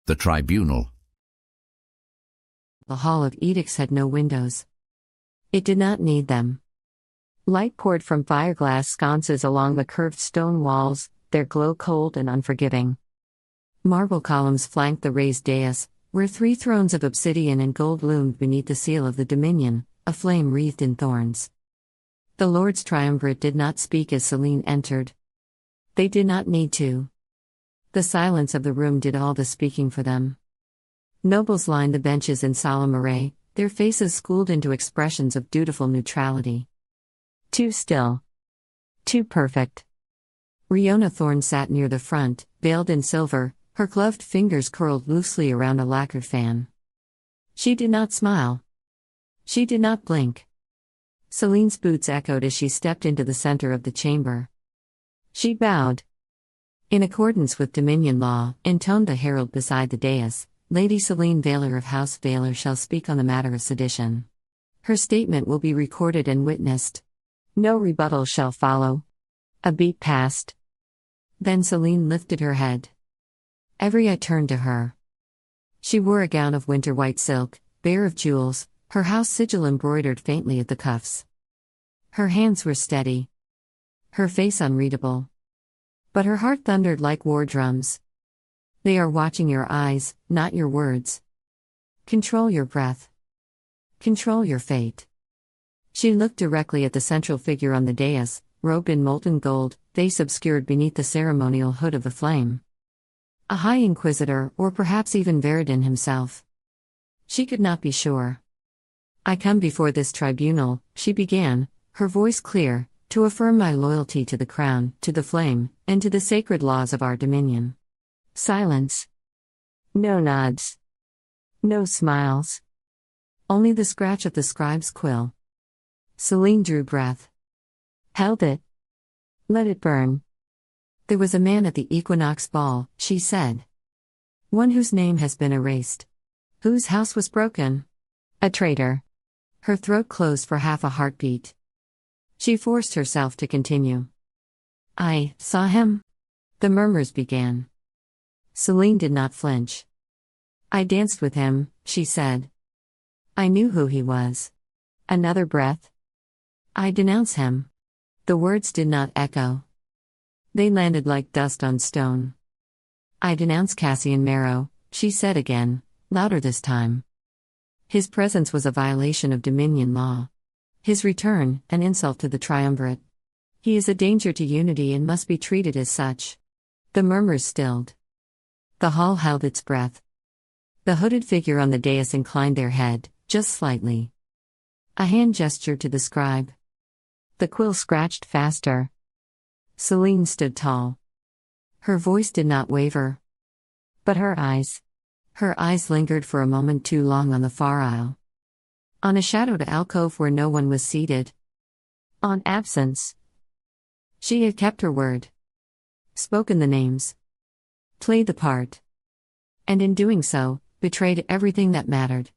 The tribunal. The Hall of Edicts had no windows. It did not need them. Light poured from fireglass sconces along the curved stone walls, their glow cold and unforgiving. Marble columns flanked the raised dais, where 3 thrones of obsidian and gold loomed beneath the seal of the Dominion, a flame wreathed in thorns. The Lords Triumvirate did not speak as Selene entered. They did not need to. The silence of the room did all the speaking for them. Nobles lined the benches in solemn array, their faces schooled into expressions of dutiful neutrality. Too still. Too perfect. Riona Thorne sat near the front, veiled in silver, her gloved fingers curled loosely around a lacquered fan. She did not smile. She did not blink. Selene's boots echoed as she stepped into the center of the chamber. She bowed. In accordance with Dominion law, intoned the herald beside the dais, Lady Selene Veylor of House Veylor shall speak on the matter of sedition. Her statement will be recorded and witnessed. No rebuttal shall follow. A beat passed. Then Selene lifted her head. Every eye turned to her. She wore a gown of winter white silk, bare of jewels, her house sigil embroidered faintly at the cuffs. Her hands were steady. Her face unreadable. But her heart thundered like war drums. They are watching your eyes, not your words. Control your breath. Control your fate. She looked directly at the central figure on the dais, robed in molten gold, face obscured beneath the ceremonial hood of the flame. A High Inquisitor, or perhaps even Veridin himself. She could not be sure. I come before this tribunal, she began, her voice clear, to affirm my loyalty to the crown, to the flame, and to the sacred laws of our dominion. Silence. No nods. No smiles. Only the scratch of the scribe's quill. Selene drew breath. Held it. Let it burn. There was a man at the Equinox Ball, she said. One whose name has been erased. Whose house was broken. A traitor. Her throat closed for half a heartbeat. She forced herself to continue. I saw him. The murmurs began. Selene did not flinch. I danced with him, she said. I knew who he was. Another breath. I denounce him. The words did not echo. They landed like dust on stone. I denounce Cassian Merrow, she said again, louder this time. His presence was a violation of Dominion law. His return, an insult to the Triumvirate. He is a danger to unity and must be treated as such. The murmurs stilled. The hall held its breath. The hooded figure on the dais inclined their head, just slightly. A hand gestured to the scribe. The quill scratched faster. Selene stood tall. Her voice did not waver. But her eyes lingered for a moment too long on the far aisle. On a shadowed alcove where no one was seated. On absence. She had kept her word. Spoken the names. Played the part. And in doing so, betrayed everything that mattered.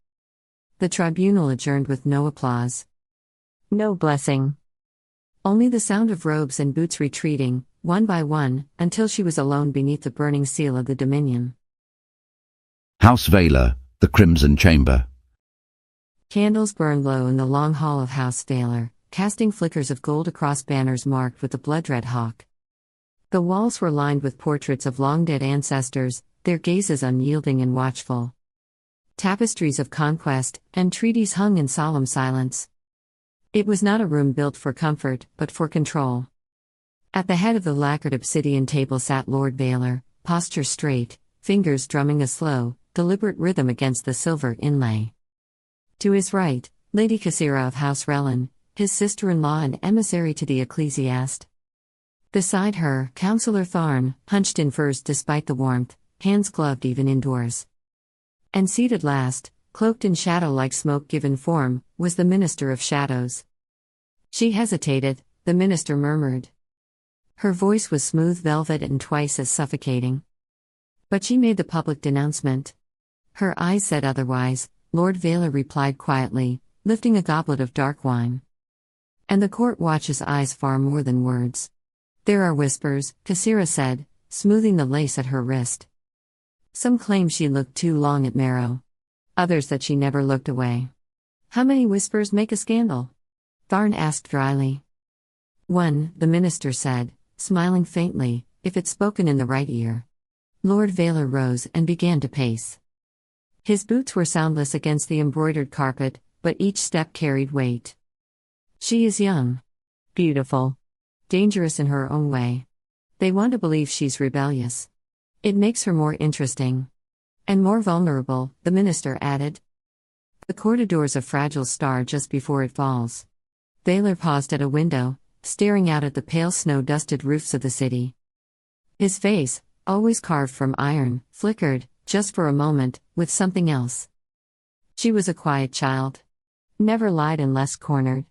The tribunal adjourned with no applause. No blessing. Only the sound of robes and boots retreating, one by one, until she was alone beneath the burning seal of the Dominion. House Veylor, the Crimson Chamber. Candles burned low in the long hall of House Veylor, casting flickers of gold across banners marked with the blood-red hawk. The walls were lined with portraits of long-dead ancestors, their gazes unyielding and watchful. Tapestries of conquest and treaties hung in solemn silence. It was not a room built for comfort, but for control. At the head of the lacquered obsidian table sat Lord Veylor, posture straight, fingers drumming a slow, deliberate rhythm against the silver inlay. To his right, Lady Cassira of House Relin, his sister-in-law and emissary to the ecclesiast. Beside her, Councillor Tharn, hunched in furs despite the warmth, hands gloved even indoors. And seated last, cloaked in shadow like smoke given form, was the Minister of Shadows. She hesitated, the minister murmured. Her voice was smooth velvet and twice as suffocating. But she made the public denouncement. Her eyes said otherwise. Lord Veylor replied quietly, lifting a goblet of dark wine. And the court watches eyes far more than words. There are whispers, Cassira said, smoothing the lace at her wrist. Some claim she looked too long at Merrow. Others that she never looked away. How many whispers make a scandal? Tharn asked dryly. One, the minister said, smiling faintly, if it's spoken in the right ear. Lord Veylor rose and began to pace. His boots were soundless against the embroidered carpet, but each step carried weight. She is young. Beautiful. Dangerous in her own way. They want to believe she's rebellious. It makes her more interesting. And more vulnerable, the minister added. The court adores a fragile star just before it falls. Veylor paused at a window, staring out at the pale snow-dusted roofs of the city. His face, always carved from iron, flickered, just for a moment, with something else. She was a quiet child. Never lied unless cornered.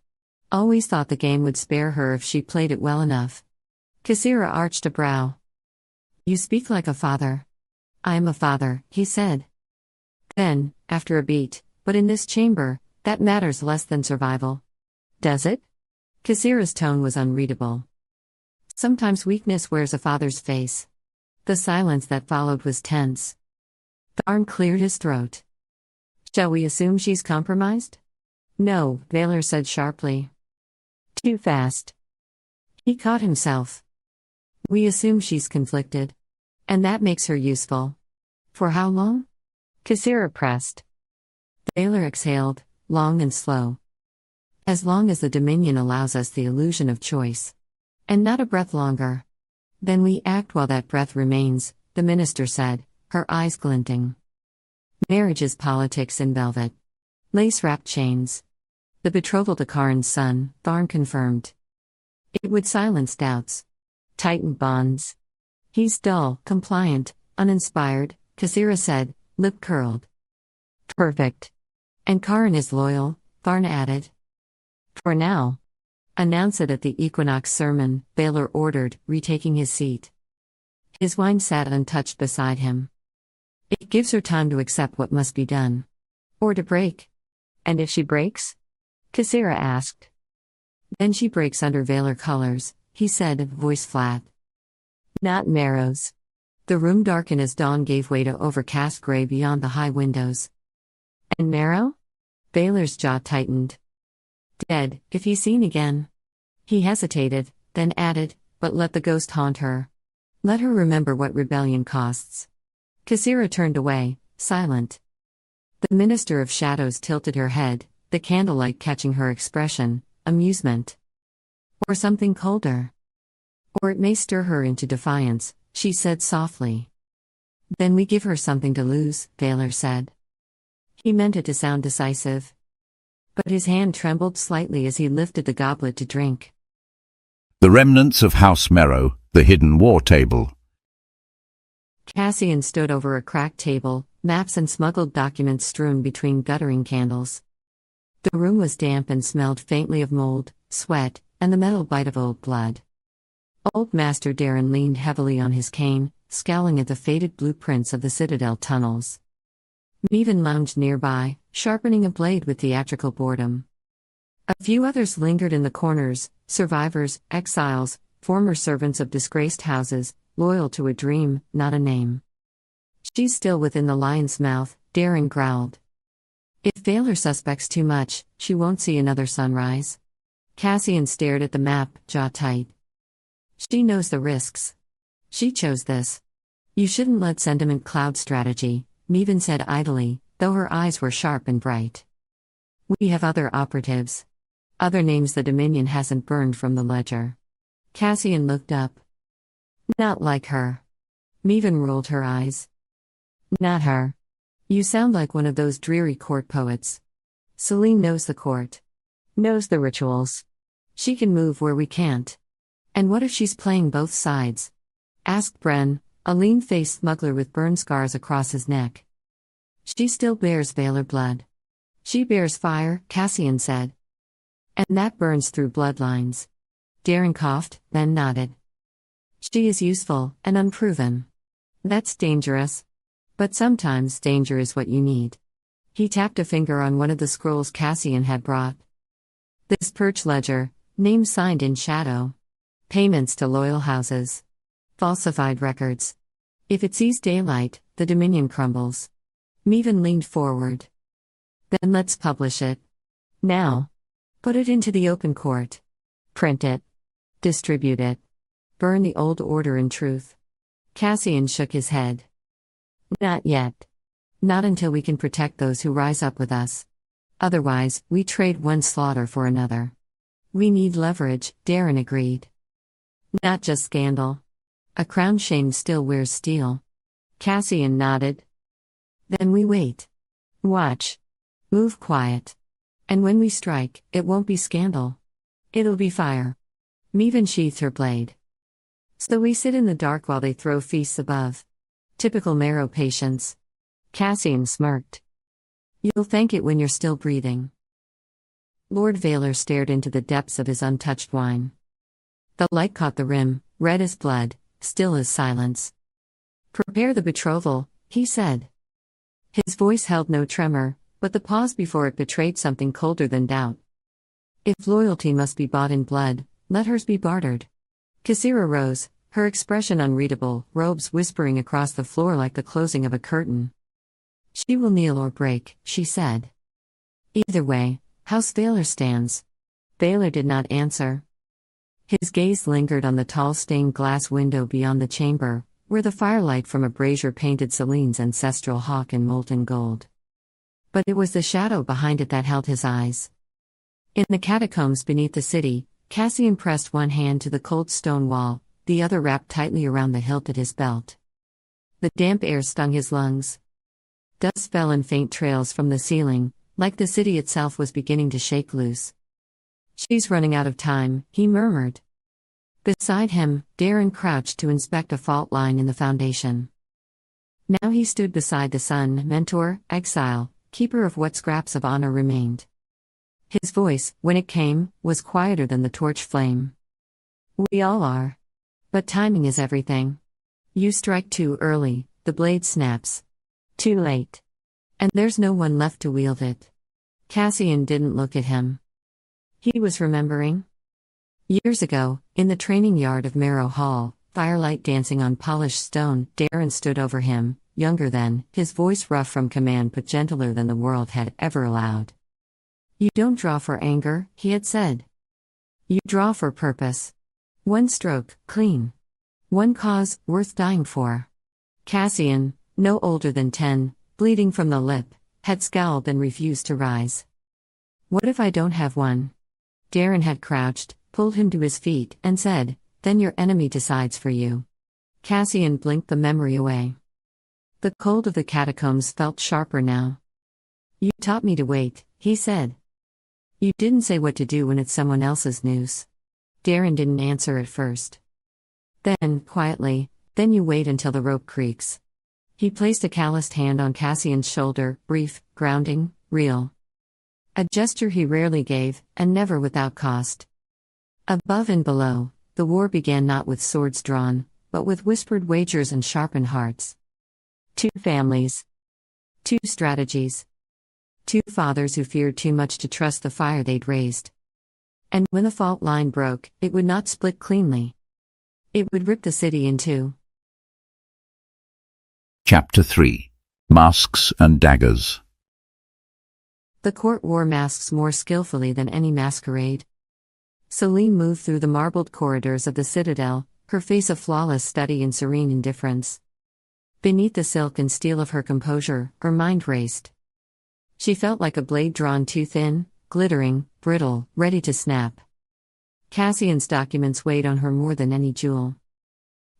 Always thought the game would spare her if she played it well enough. Cassian arched a brow. You speak like a father. I am a father, he said. Then, after a beat, but in this chamber, that matters less than survival. Does it? Cassian's tone was unreadable. Sometimes weakness wears a father's face. The silence that followed was tense. Tharn cleared his throat. Shall we assume she's compromised? No, Veylor said sharply. Too fast. He caught himself. We assume she's conflicted. And that makes her useful. For how long? Cassian pressed. Veylor exhaled, long and slow. As long as the Dominion allows us the illusion of choice. And not a breath longer. Then we act while that breath remains, the minister said, her eyes glinting. Marriage is politics in velvet. Lace-wrapped chains. The betrothal to Karin's son, Tharn confirmed. It would silence doubts. Tighten bonds. He's dull, compliant, uninspired, Cassian said, lip curled. Perfect. And Karin is loyal, Tharn added. For now. Announce it at the equinox sermon, Veylor ordered, retaking his seat. His wine sat untouched beside him. It gives her time to accept what must be done. Or to break. And if she breaks? Cassian asked. Then she breaks under Veylor colors, he said, voice flat. Not Merrow's. The room darkened as dawn gave way to overcast gray beyond the high windows. And Merrow? Veylor's jaw tightened. Dead, if he's seen again. He hesitated, then added, but let the ghost haunt her. Let her remember what rebellion costs. Cassian turned away, silent. The minister of shadows tilted her head, the candlelight catching her expression, amusement. Or something colder. Or it may stir her into defiance, she said softly. Then we give her something to lose, Veylor said. He meant it to sound decisive. But his hand trembled slightly as he lifted the goblet to drink. The remnants of House Merrow, the hidden war table. Cassian stood over a cracked table, maps and smuggled documents strewn between guttering candles. The room was damp and smelled faintly of mold, sweat, and the metal bite of old blood. Old Master Darren leaned heavily on his cane, scowling at the faded blueprints of the Citadel tunnels. Meven lounged nearby, sharpening a blade with theatrical boredom. A few others lingered in the corners, survivors, exiles, former servants of disgraced houses, loyal to a dream, not a name. She's still within the lion's mouth, Darren growled. If Veylor suspects too much, she won't see another sunrise. Cassian stared at the map, jaw tight. She knows the risks. She chose this. You shouldn't let sentiment cloud strategy, Meven said idly, though her eyes were sharp and bright. We have other operatives. Other names the Dominion hasn't burned from the ledger. Cassian looked up. Not like her. Meven rolled her eyes. Not her. You sound like one of those dreary court poets. Selene knows the court. Knows the rituals. She can move where we can't. And what if she's playing both sides? Asked Bren, a lean-faced smuggler with burn scars across his neck. She still bears Veylor blood. She bears fire, Cassian said. And that burns through bloodlines. Darren coughed, then nodded. She is useful, and unproven. That's dangerous. But sometimes danger is what you need. He tapped a finger on one of the scrolls Cassian had brought. This perch ledger, name signed in shadow. Payments to loyal houses. Falsified records. If it sees daylight, the Dominion crumbles. Meven leaned forward. Then let's publish it. Now. Put it into the open court. Print it. Distribute it. Burn the old order in truth. Cassian shook his head. Not yet. Not until we can protect those who rise up with us. Otherwise, we trade one slaughter for another. We need leverage, Darren agreed. Not just scandal. A crown shame still wears steel. Cassian nodded. Then we wait. Watch. Move quiet. And when we strike, it won't be scandal. It'll be fire. Meven sheathed her blade. So we sit in the dark while they throw feasts above. Typical Merrow patience. Cassian smirked. You'll thank it when you're still breathing. Lord Veylor stared into the depths of his untouched wine. The light caught the rim, red as blood, still as silence. Prepare the betrothal, he said. His voice held no tremor, but the pause before it betrayed something colder than doubt. If loyalty must be bought in blood, let hers be bartered. Cassira rose, her expression unreadable, robes whispering across the floor like the closing of a curtain. She will kneel or break, she said. Either way, House Veylor stands. Veylor did not answer. His gaze lingered on the tall stained glass window beyond the chamber, where the firelight from a brazier painted Selene's ancestral hawk in molten gold. But it was the shadow behind it that held his eyes. In the catacombs beneath the city, Cassian pressed one hand to the cold stone wall, the other wrapped tightly around the hilt at his belt. The damp air stung his lungs. Dust fell in faint trails from the ceiling, like the city itself was beginning to shake loose. She's running out of time, he murmured. Beside him, Darren crouched to inspect a fault line in the foundation. Now he stood beside the son, mentor, exile, keeper of what scraps of honor remained. His voice, when it came, was quieter than the torch flame. We all are. But timing is everything. You strike too early, the blade snaps. Too late. And there's no one left to wield it. Cassian didn't look at him. He was remembering. Years ago, in the training yard of Merrow Hall, firelight dancing on polished stone, Darren stood over him, younger then, his voice rough from command but gentler than the world had ever allowed. You don't draw for anger, he had said. You draw for purpose. One stroke, clean. One cause, worth dying for. Cassian, no older than 10, bleeding from the lip, had scowled and refused to rise. What if I don't have one? Darren had crouched, pulled him to his feet, and said, then your enemy decides for you. Cassian blinked the memory away. The cold of the catacombs felt sharper now. You taught me to wait, he said. You didn't say what to do when it's someone else's noose. Darren didn't answer at first. Then, quietly, then you wait until the rope creaks. He placed a calloused hand on Cassian's shoulder, brief, grounding, real. A gesture he rarely gave, and never without cost. Above and below, the war began not with swords drawn, but with whispered wagers and sharpened hearts. 2 families. 2 strategies. 2 fathers who feared too much to trust the fire they'd raised. And when the fault line broke, it would not split cleanly. It would rip the city in 2. Chapter 3. Masks and Daggers. The court wore masks more skillfully than any masquerade. Selene moved through the marbled corridors of the citadel, her face a flawless study in serene indifference. Beneath the silk and steel of her composure, her mind raced. She felt like a blade drawn too thin, glittering, brittle, ready to snap. Cassian's documents weighed on her more than any jewel.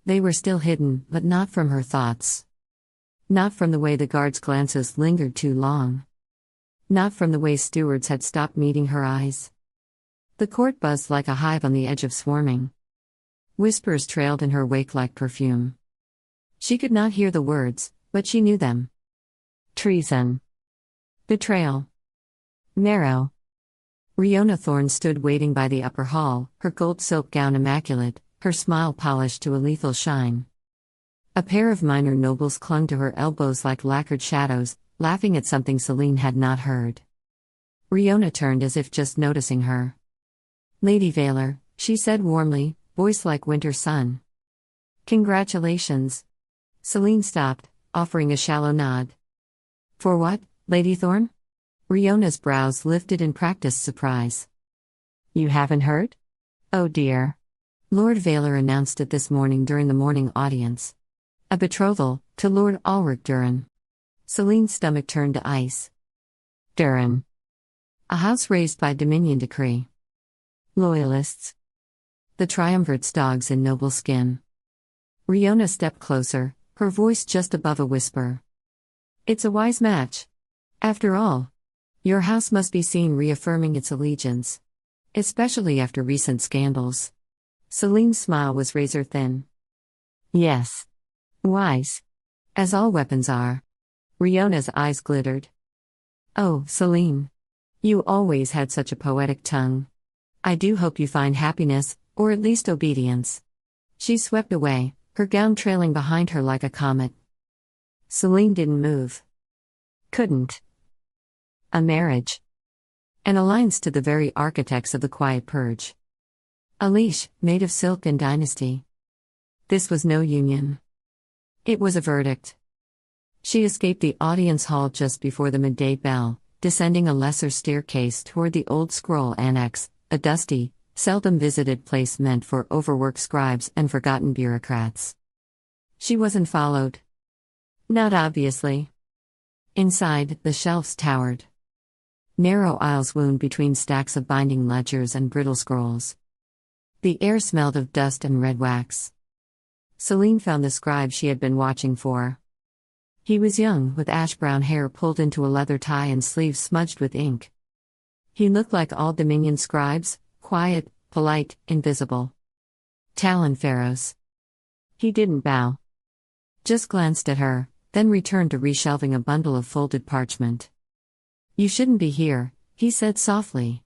They were still hidden, but not from her thoughts. Not from the way the guards' glances lingered too long. Not from the way stewards had stopped meeting her eyes. The court buzzed like a hive on the edge of swarming. Whispers trailed in her wake like perfume. She could not hear the words, but she knew them. Treason. Betrayal. Merrow. Riona Thorne stood waiting by the upper hall, her gold silk gown immaculate, her smile polished to a lethal shine. A pair of minor nobles clung to her elbows like lacquered shadows, laughing at something Selene had not heard. Riona turned as if just noticing her. Lady Veylor, she said warmly, voice like winter sun. Congratulations. Selene stopped, offering a shallow nod. For what, Lady Thorne? Riona's brows lifted in practiced surprise. You haven't heard? Oh dear. Lord Veylor announced it this morning during the morning audience. A betrothal, to Lord Ulrich Durin. Selene's stomach turned to ice. Durin. A house raised by Dominion decree. Loyalists. The triumvirate's dogs in noble skin. Riona stepped closer, her voice just above a whisper. It's a wise match. After all, your house must be seen reaffirming its allegiance. Especially after recent scandals. Selene's smile was razor thin. Yes. Wise. As all weapons are. Riona's eyes glittered. Oh, Selene. You always had such a poetic tongue. I do hope you find happiness, or at least obedience. She swept away, her gown trailing behind her like a comet. Selene didn't move. Couldn't. A marriage. An alliance to the very architects of the Quiet Purge. A leash, made of silk and dynasty. This was no union. It was a verdict. She escaped the audience hall just before the midday bell, descending a lesser staircase toward the Old Scroll Annex, a dusty, seldom visited place meant for overworked scribes and forgotten bureaucrats. She wasn't followed. Not obviously. Inside, the shelves towered. Narrow aisles wound between stacks of binding ledgers and brittle scrolls. The air smelled of dust and red wax. Selene found the scribe she had been watching for. He was young, with ash-brown hair pulled into a leather tie and sleeves smudged with ink. He looked like all Dominion scribes, quiet, polite, invisible. Talon Pharaohs. He didn't bow. Just glanced at her, then returned to reshelving a bundle of folded parchment. You shouldn't be here, he said softly.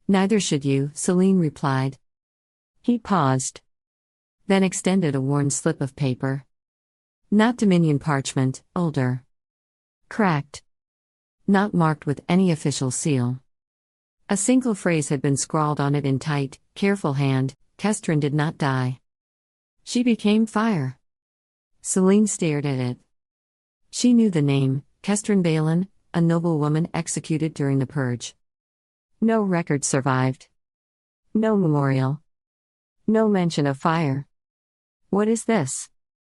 Neither should you, Selene replied. He paused. Then extended a worn slip of paper. Not Dominion parchment, older. Cracked. Not marked with any official seal. A single phrase had been scrawled on it in tight, careful hand: Kestrin did not die. She became fire. Selene stared at it. She knew the name, Kestrin Veylor, a noblewoman executed during the purge. No record survived. No memorial. No mention of fire. What is this?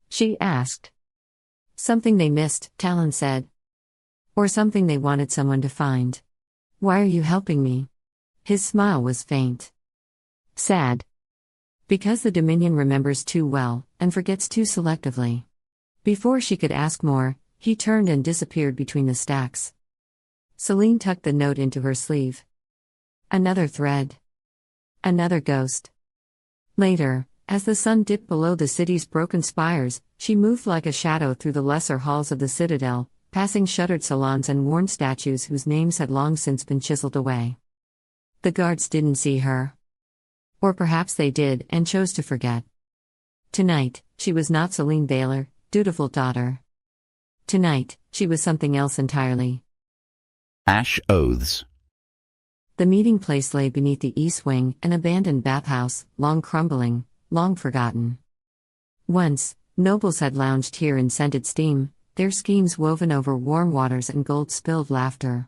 She asked. Something they missed, Talon said. Or something they wanted someone to find. Why are you helping me? His smile was faint. Sad. Because the Dominion remembers too well, and forgets too selectively. Before she could ask more, he turned and disappeared between the stacks. Selene tucked the note into her sleeve. Another thread. Another ghost. Later, as the sun dipped below the city's broken spires, she moved like a shadow through the lesser halls of the citadel, passing shuttered salons and worn statues whose names had long since been chiseled away. The guards didn't see her. Or perhaps they did and chose to forget. Tonight, she was not Selene Veylor, dutiful daughter. Tonight, she was something else entirely. Ash Oaths. The meeting place lay beneath the east wing, an abandoned bathhouse, long crumbling, long forgotten. Once, nobles had lounged here in scented steam, their schemes woven over warm waters and gold-spilled laughter.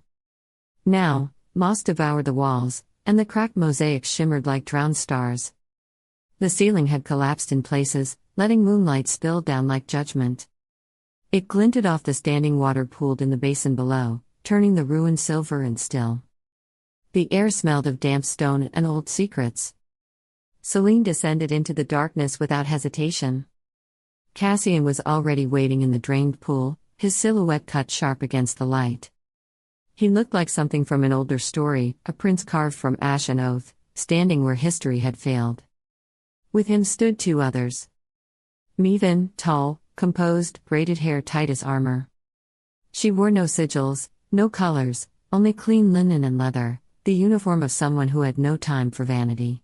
Now, moss devoured the walls, and the cracked mosaics shimmered like drowned stars. The ceiling had collapsed in places, letting moonlight spill down like judgment. It glinted off the standing water pooled in the basin below, turning the ruin silver and still. The air smelled of damp stone and old secrets. Selene descended into the darkness without hesitation. Cassian was already waiting in the drained pool, his silhouette cut sharp against the light. He looked like something from an older story, a prince carved from ash and oath, standing where history had failed. With him stood two others. Mevin, tall, composed, braided hair tight as armor. She wore no sigils, no colors, only clean linen and leather, the uniform of someone who had no time for vanity.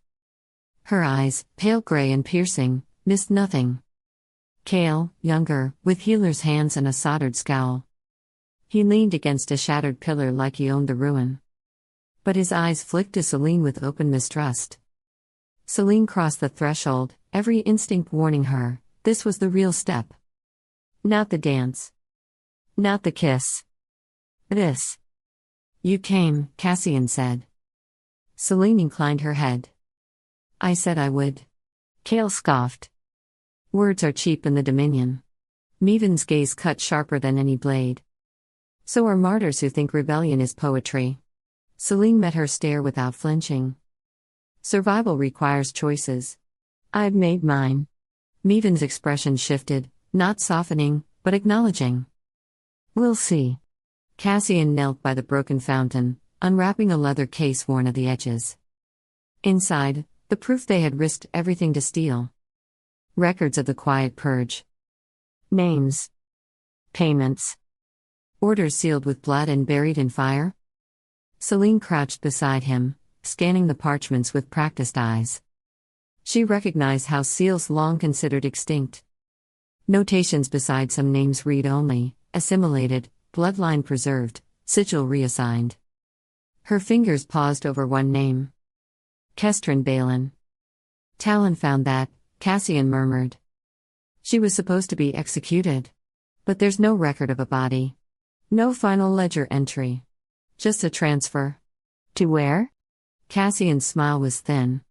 Her eyes, pale gray and piercing, missed nothing. Kale, younger, with healer's hands and a soldered scowl. He leaned against a shattered pillar like he owned the ruin. But his eyes flicked to Selene with open mistrust. Selene crossed the threshold, every instinct warning her, this was the real step. Not the dance. Not the kiss. This. You came, Cassian said. Selene inclined her head. I said I would. Cale scoffed. Words are cheap in the Dominion. Meven's gaze cut sharper than any blade. So are martyrs who think rebellion is poetry. Selene met her stare without flinching. Survival requires choices. I've made mine. Meven's expression shifted, not softening, but acknowledging. We'll see. Cassian knelt by the broken fountain, unwrapping a leather case worn at the edges. Inside, the proof they had risked everything to steal. Records of the Quiet Purge. Names. Payments. Orders sealed with blood and buried in fire. Selene crouched beside him, scanning the parchments with practiced eyes. She recognized how seals long considered extinct. Notations beside some names read only, assimilated, bloodline preserved, sigil reassigned. Her fingers paused over one name. Kestrin Balin. Talon found that, Cassian murmured. She was supposed to be executed. But there's no record of a body. No final ledger entry. Just a transfer. To where? Cassian's smile was thin.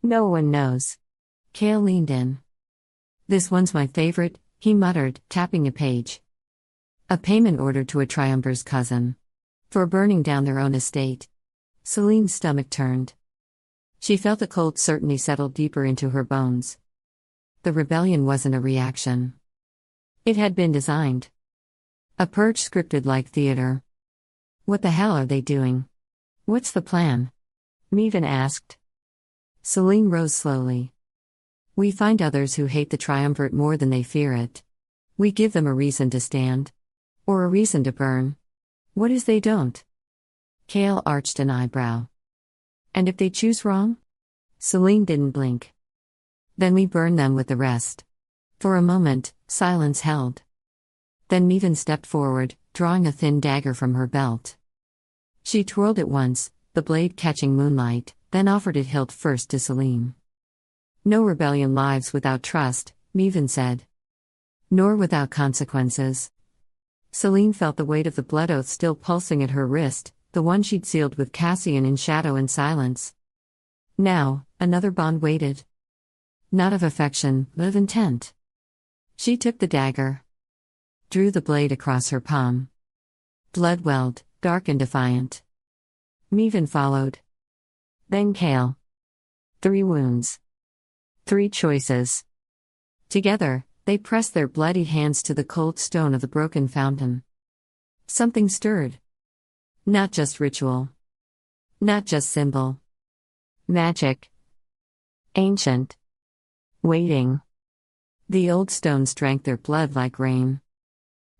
No one knows. Cale leaned in. This one's my favorite, he muttered, tapping a page. A payment order to a triumvir's cousin. For burning down their own estate. Selene's stomach turned. She felt a cold certainty settle deeper into her bones. The rebellion wasn't a reaction. It had been designed. A purge scripted like theater. What the hell are they doing? What's the plan? Meven asked. Selene rose slowly. We find others who hate the triumvirate more than they fear it. We give them a reason to stand. Or a reason to burn. What is they don't? Cale arched an eyebrow. And if they choose wrong? Selene didn't blink. Then we burn them with the rest. For a moment, silence held. Then Meven stepped forward, drawing a thin dagger from her belt. She twirled it once, the blade catching moonlight, then offered it hilt first to Selene. No rebellion lives without trust, Meven said. Nor without consequences. Selene felt the weight of the blood oath still pulsing at her wrist, the one she'd sealed with Cassian in shadow and silence. Now, another bond waited. Not of affection, but of intent. She took the dagger. Drew the blade across her palm. Blood welled, dark and defiant. Meven followed. Then Cale. 3 wounds. 3 choices. Together, they pressed their bloodied hands to the cold stone of the broken fountain. Something stirred. Not just ritual. Not just symbol. Magic. Ancient. Waiting. The old stones drank their blood like rain.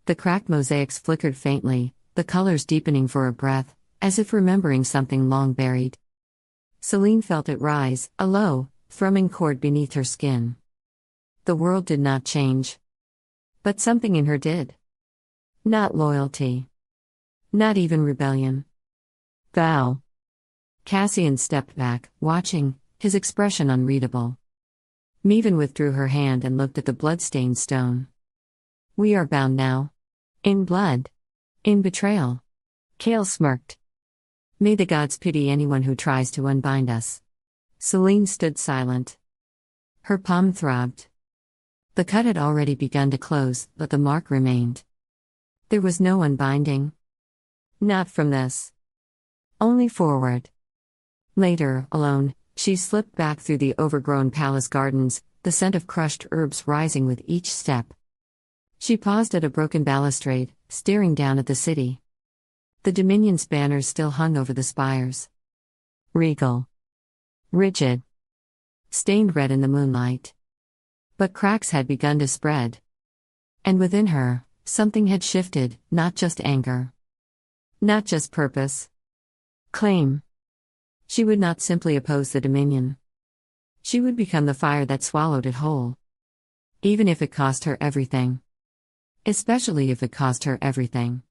The cracked mosaics flickered faintly, the colors deepening for a breath, as if remembering something long buried. Selene felt it rise, a low, thrumming chord beneath her skin. The world did not change. But something in her did. Not loyalty. Not even rebellion. Vow. Cassian stepped back, watching, his expression unreadable. Meven withdrew her hand and looked at the blood-stained stone. We are bound now. In blood. In betrayal. Cale smirked. May the gods pity anyone who tries to unbind us. Selene stood silent. Her palm throbbed. The cut had already begun to close, but the mark remained. There was no unbinding. Not from this. Only forward. Later, alone, she slipped back through the overgrown palace gardens, the scent of crushed herbs rising with each step. She paused at a broken balustrade, staring down at the city. The Dominion's banners still hung over the spires. Regal. Rigid. Stained red in the moonlight. But cracks had begun to spread. And within her, something had shifted, not just anger. Not just purpose. Claim. She would not simply oppose the Dominion. She would become the fire that swallowed it whole. Even if it cost her everything. Especially if it cost her everything.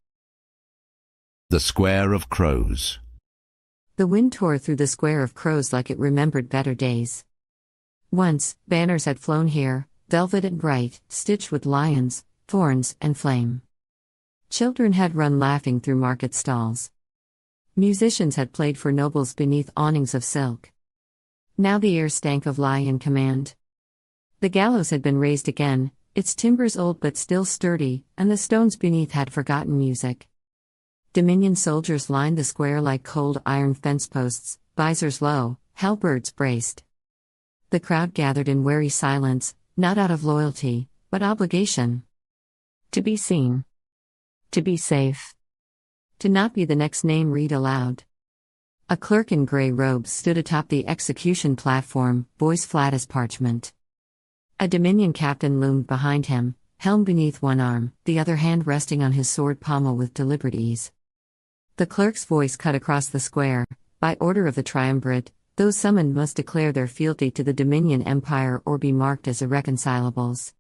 The Square of Crows. The wind tore through the Square of Crows like it remembered better days. Once, banners had flown here, velvet and bright, stitched with lions, thorns, and flame. Children had run laughing through market stalls. Musicians had played for nobles beneath awnings of silk. Now the air stank of lie and command. The gallows had been raised again, its timbers old but still sturdy, and the stones beneath had forgotten music. Dominion soldiers lined the square like cold iron fence posts, visors low, halberds braced. The crowd gathered in wary silence, not out of loyalty, but obligation. To be seen. To be safe. To not be the next name read aloud. A clerk in grey robes stood atop the execution platform, voice flat as parchment. A Dominion captain loomed behind him, helm beneath one arm, the other hand resting on his sword pommel with deliberate ease. The clerk's voice cut across the square. By order of the triumvirate, those summoned must declare their fealty to the Dominion Empire or be marked as irreconcilables.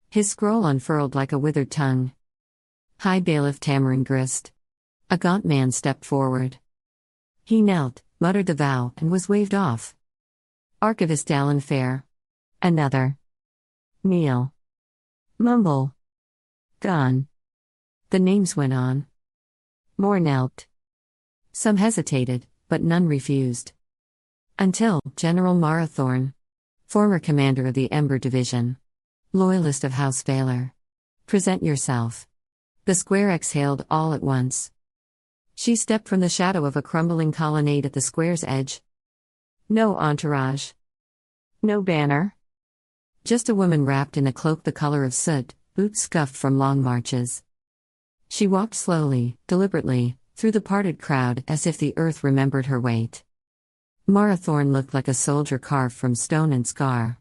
His scroll unfurled like a withered tongue. High Bailiff Tamarin Grist. A gaunt man stepped forward. He knelt, muttered the vow, and was waved off. Archivist Dallin Fair. Another. Kneel. Mumble. Gone. The names went on. More knelt. Some hesitated, but none refused. Until General Marathorn, former commander of the Ember Division, loyalist of House Veylor. Present yourself. The square exhaled all at once. She stepped from the shadow of a crumbling colonnade at the square's edge. No entourage. No banner. Just a woman wrapped in a cloak the color of soot, boots scuffed from long marches. She walked slowly, deliberately, through the parted crowd as if the earth remembered her weight. Marathorn looked like a soldier carved from stone and scar.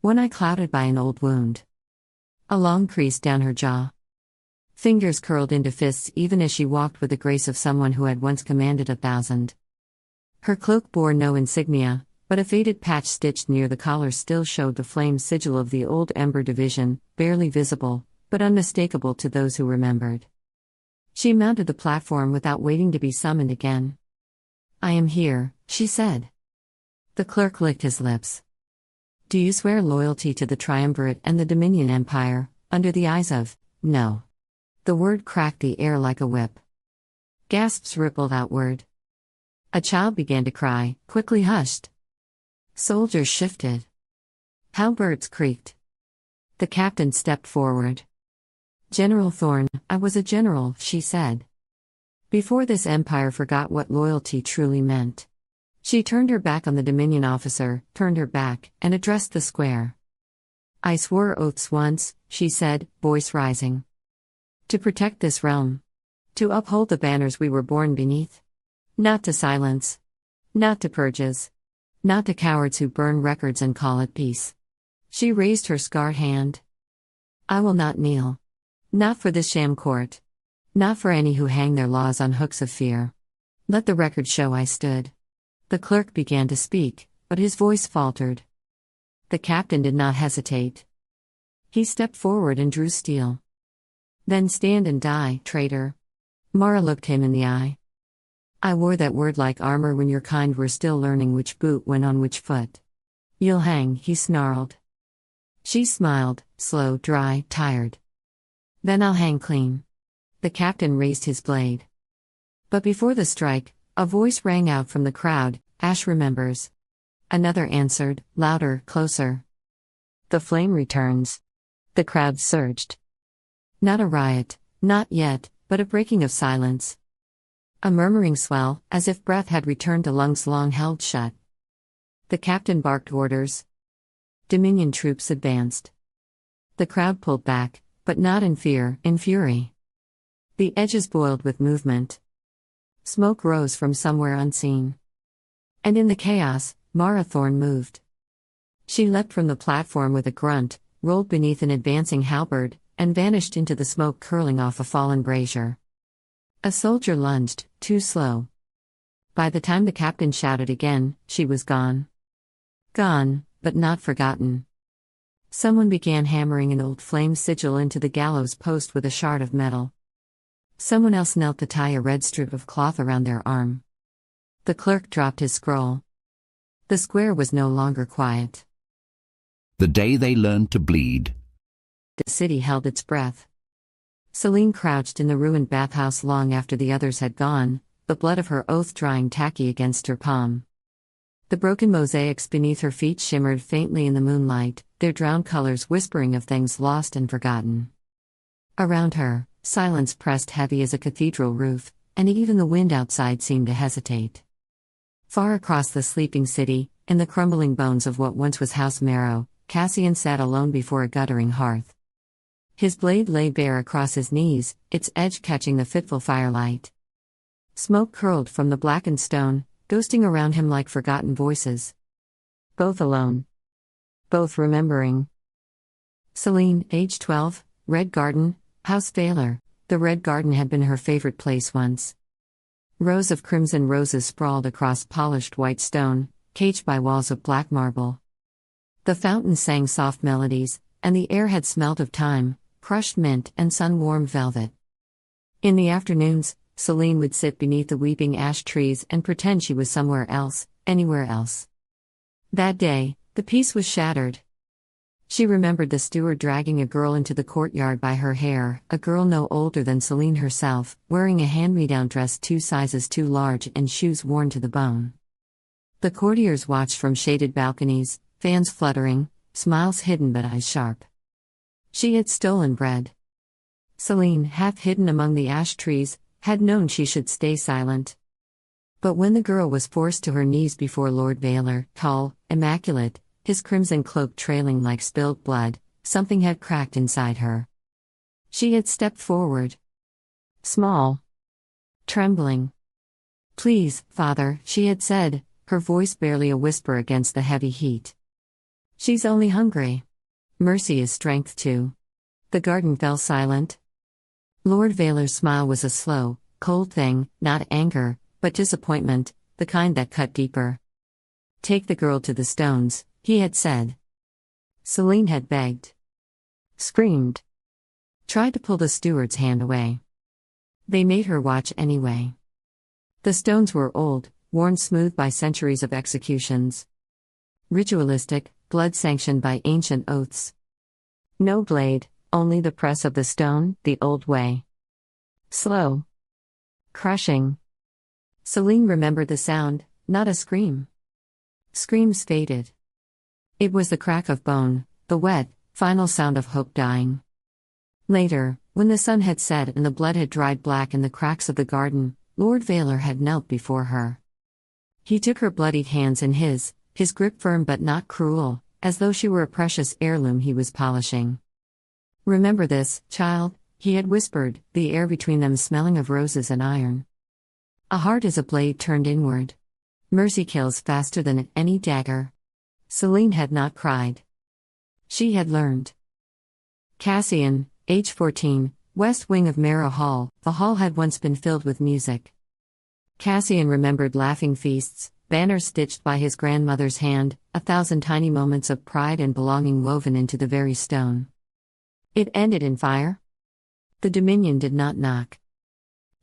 One eye clouded by an old wound. A long crease down her jaw. Fingers curled into fists even as she walked with the grace of someone who had once commanded 1,000. Her cloak bore no insignia, but a faded patch stitched near the collar still showed the flame sigil of the old Ember Division, barely visible, but unmistakable to those who remembered. She mounted the platform without waiting to be summoned again. I am here, she said. The clerk licked his lips. Do you swear loyalty to the Triumvirate and the Dominion Empire, under the eyes of, no. The word cracked the air like a whip. Gasps rippled outward. A child began to cry, quickly hushed. Soldiers shifted. Halberds creaked. The captain stepped forward. General Thorne, I was a general, she said. Before this empire forgot what loyalty truly meant. She turned her back on the Dominion officer, turned her back, and addressed the square. I swore oaths once, she said, voice rising. To protect this realm. To uphold the banners we were born beneath. Not to silence. Not to purges. Not to cowards who burn records and call it peace. She raised her scarred hand. I will not kneel. Not for this sham court. Not for any who hang their laws on hooks of fear. Let the record show I stood. The clerk began to speak, but his voice faltered. The captain did not hesitate. He stepped forward and drew steel. Then stand and die, traitor. Mara looked him in the eye. I wore that word like armor when your kind were still learning which boot went on which foot. You'll hang, he snarled. She smiled, slow, dry, tired. Then I'll hang clean. The captain raised his blade. But before the strike, a voice rang out from the crowd, Ash remembers. Another answered, louder, closer. The flame returns. The crowd surged. Not a riot, not yet, but a breaking of silence. A murmuring swell, as if breath had returned to lungs long held shut. The captain barked orders. Dominion troops advanced. The crowd pulled back, but not in fear, in fury. The edges boiled with movement. Smoke rose from somewhere unseen. And in the chaos, Marathorn moved. She leapt from the platform with a grunt, rolled beneath an advancing halberd, and vanished into the smoke curling off a fallen brazier. A soldier lunged, too slow. By the time the captain shouted again, she was gone. Gone, but not forgotten. Someone began hammering an old flame sigil into the gallows post with a shard of metal. Someone else knelt to tie a red strip of cloth around their arm. The clerk dropped his scroll. The square was no longer quiet. The day they learned to bleed. The city held its breath. Selene crouched in the ruined bathhouse long after the others had gone, the blood of her oath drying tacky against her palm. The broken mosaics beneath her feet shimmered faintly in the moonlight, their drowned colors whispering of things lost and forgotten. Around her, silence pressed heavy as a cathedral roof, and even the wind outside seemed to hesitate. Far across the sleeping city, in the crumbling bones of what once was House Merrow, Cassian sat alone before a guttering hearth. His blade lay bare across his knees, its edge catching the fitful firelight. Smoke curled from the blackened stone, ghosting around him like forgotten voices. Both alone. Both remembering. Selene, age 12, Red Garden, House Veylor. The Red Garden had been her favorite place once. Rows of crimson roses sprawled across polished white stone, caged by walls of black marble. The fountain sang soft melodies, and the air had smelt of thyme, crushed mint, and sun-warmed velvet. In the afternoons, Selene would sit beneath the weeping ash trees and pretend she was somewhere else, anywhere else. That day, the peace was shattered. She remembered the steward dragging a girl into the courtyard by her hair, a girl no older than Selene herself, wearing a hand-me-down dress 2 sizes too large and shoes worn to the bone. The courtiers watched from shaded balconies, fans fluttering, smiles hidden but eyes sharp. She had stolen bread. Selene, half hidden among the ash trees, had known she should stay silent. But when the girl was forced to her knees before Lord Veylor, tall, immaculate, his crimson cloak trailing like spilled blood, something had cracked inside her. She had stepped forward. Small. Trembling. "Please, Father," she had said, her voice barely a whisper against the heavy heat. "She's only hungry. Mercy is strength too." The garden fell silent. Lord Veylor's smile was a slow, cold thing, not anger, but disappointment, the kind that cut deeper. "Take the girl to the stones," he had said. Selene had begged. Screamed. Tried to pull the steward's hand away. They made her watch anyway. The stones were old, worn smooth by centuries of executions. Ritualistic, blood-sanctioned by ancient oaths. No blade, only the press of the stone, the old way. Slow. Crushing. Selene remembered the sound, not a scream. Screams faded. It was the crack of bone, the wet, final sound of hope dying. Later, when the sun had set and the blood had dried black in the cracks of the garden, Lord Veylor had knelt before her. He took her bloodied hands in his grip firm but not cruel, as though she were a precious heirloom he was polishing. "Remember this, child," he had whispered, the air between them smelling of roses and iron. "A heart is a blade turned inward. Mercy kills faster than any dagger." Selene had not cried. She had learned. Cassian, age 14, west wing of Merrow Hall. The hall had once been filled with music. Cassian remembered laughing feasts, banners stitched by his grandmother's hand, 1,000 tiny moments of pride and belonging woven into the very stone. It ended in fire. The Dominion did not knock.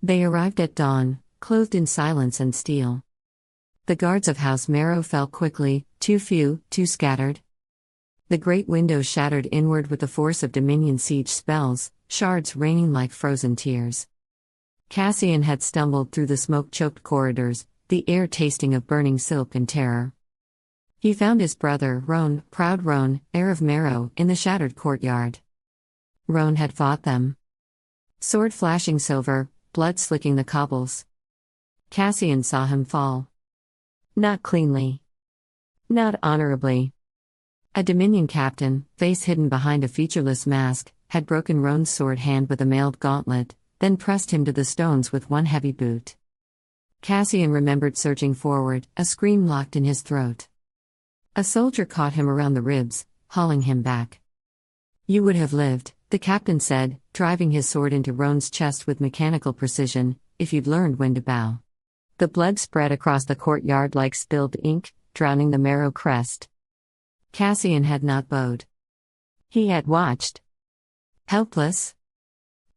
They arrived at dawn, clothed in silence and steel. The guards of House Merrow fell quickly, too few, too scattered. The great windows shattered inward with the force of Dominion siege spells, shards raining like frozen tears. Cassian had stumbled through the smoke-choked corridors, the air tasting of burning silk and terror. He found his brother, Roan, proud Roan, heir of Merrow, in the shattered courtyard. Roan had fought them. Sword flashing silver, blood slicking the cobbles. Cassian saw him fall. Not cleanly. Not honorably. A Dominion captain, face hidden behind a featureless mask, had broken Roan's sword hand with a mailed gauntlet, then pressed him to the stones with one heavy boot. Cassian remembered surging forward, a scream locked in his throat. A soldier caught him around the ribs, hauling him back. "You would have lived," the captain said, driving his sword into Roan's chest with mechanical precision, "if you'd learned when to bow." The blood spread across the courtyard like spilled ink, drowning the Merrow crest. Cassian had not bowed. He had watched. Helpless.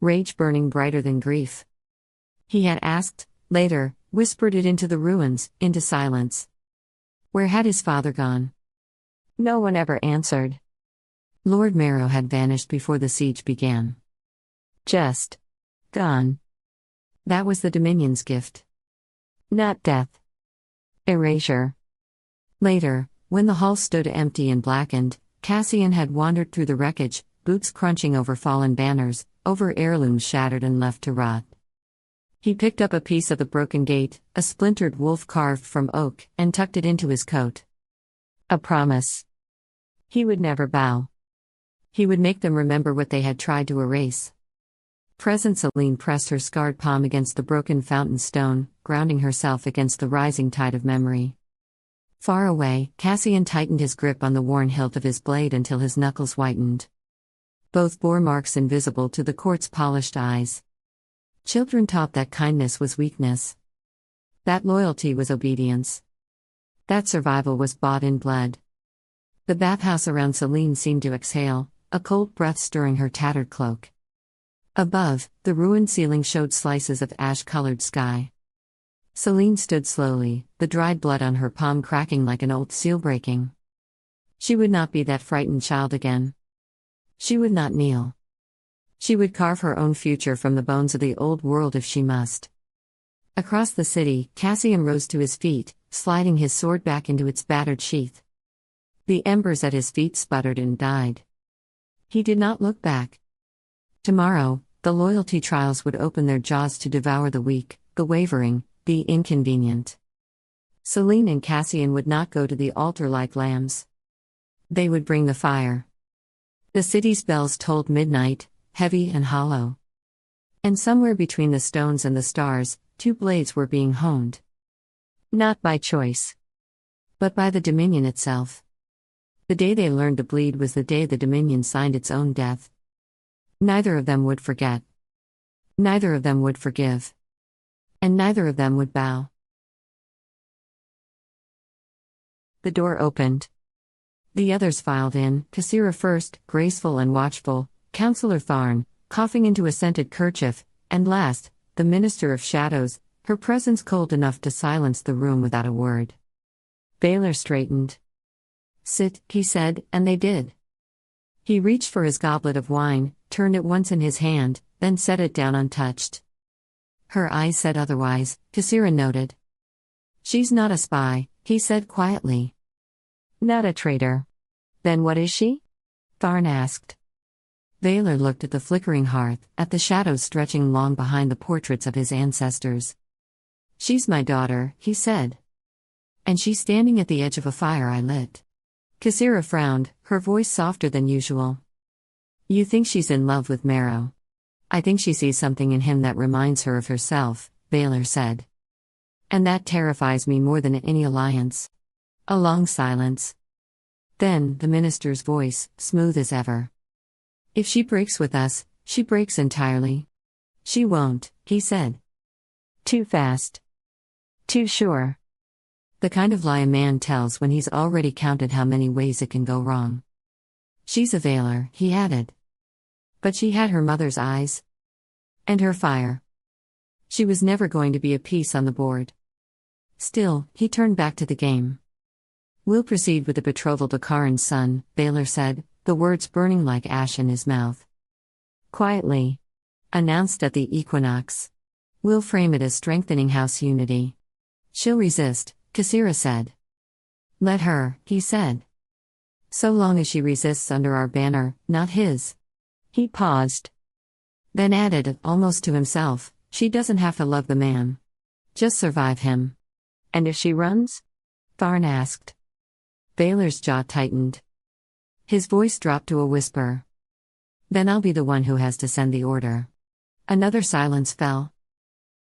Rage burning brighter than grief. He had asked, later, whispered it into the ruins, into silence. Where had his father gone? No one ever answered. Lord Merrow had vanished before the siege began. Just gone. That was the Dominion's gift. Not death. Erasure. Later, when the hall stood empty and blackened, Cassian had wandered through the wreckage, boots crunching over fallen banners, over heirlooms shattered and left to rot. He picked up a piece of the broken gate, a splintered wolf carved from oak, and tucked it into his coat. A promise. He would never bow. He would make them remember what they had tried to erase. Present Selene pressed her scarred palm against the broken fountain stone, grounding herself against the rising tide of memory. Far away, Cassian tightened his grip on the worn hilt of his blade until his knuckles whitened. Both bore marks invisible to the court's polished eyes. Children taught that kindness was weakness. That loyalty was obedience. That survival was bought in blood. The bathhouse around Selene seemed to exhale, a cold breath stirring her tattered cloak. Above, the ruined ceiling showed slices of ash-colored sky. Selene stood slowly, the dried blood on her palm cracking like an old seal breaking. She would not be that frightened child again. She would not kneel. She would carve her own future from the bones of the old world if she must. Across the city, Cassian rose to his feet, sliding his sword back into its battered sheath. The embers at his feet sputtered and died. He did not look back. Tomorrow, the loyalty trials would open their jaws to devour the weak, the wavering, the inconvenient. Selene and Cassian would not go to the altar like lambs. They would bring the fire. The city's bells tolled midnight, heavy and hollow. And somewhere between the stones and the stars, two blades were being honed. Not by choice, but by the Dominion itself. The day they learned to bleed was the day the Dominion signed its own death. Neither of them would forget. Neither of them would forgive. And neither of them would bow. The door opened. The others filed in, Cassira first, graceful and watchful, Counselor Tharn, coughing into a scented kerchief, and last, the Minister of Shadows, her presence cold enough to silence the room without a word. Veylor straightened. "Sit," he said, and they did. He reached for his goblet of wine, turned it once in his hand, then set it down untouched. Her eyes said otherwise, Cassira noted. "She's not a spy," he said quietly. "Not a traitor. Then what is she?" Tharn asked. Veylor looked at the flickering hearth, at the shadows stretching long behind the portraits of his ancestors. "She's my daughter," he said. "And she's standing at the edge of a fire I lit." Cassira frowned, her voice softer than usual. "You think she's in love with Merrow. I think she sees something in him that reminds her of herself," Veylor said. "And that terrifies me more than any alliance." A long silence. Then, the minister's voice, smooth as ever. "If she breaks with us, she breaks entirely." "She won't," he said. "Too fast. Too sure. The kind of lie a man tells when he's already counted how many ways it can go wrong." "She's a Veylor," he added. "But she had her mother's eyes. And her fire. She was never going to be a piece on the board." Still, he turned back to the game. "We'll proceed with the betrothal to Karin's son," Veylor said, the words burning like ash in his mouth. "Quietly. Announced at the equinox. We'll frame it as strengthening house unity." "She'll resist," Cassira said. "Let her," he said. "So long as she resists under our banner, not his." He paused. Then added, almost to himself, "She doesn't have to love the man. Just survive him." "And if she runs?" Tharn asked. Veylor's jaw tightened. His voice dropped to a whisper. "Then I'll be the one who has to send the order." Another silence fell.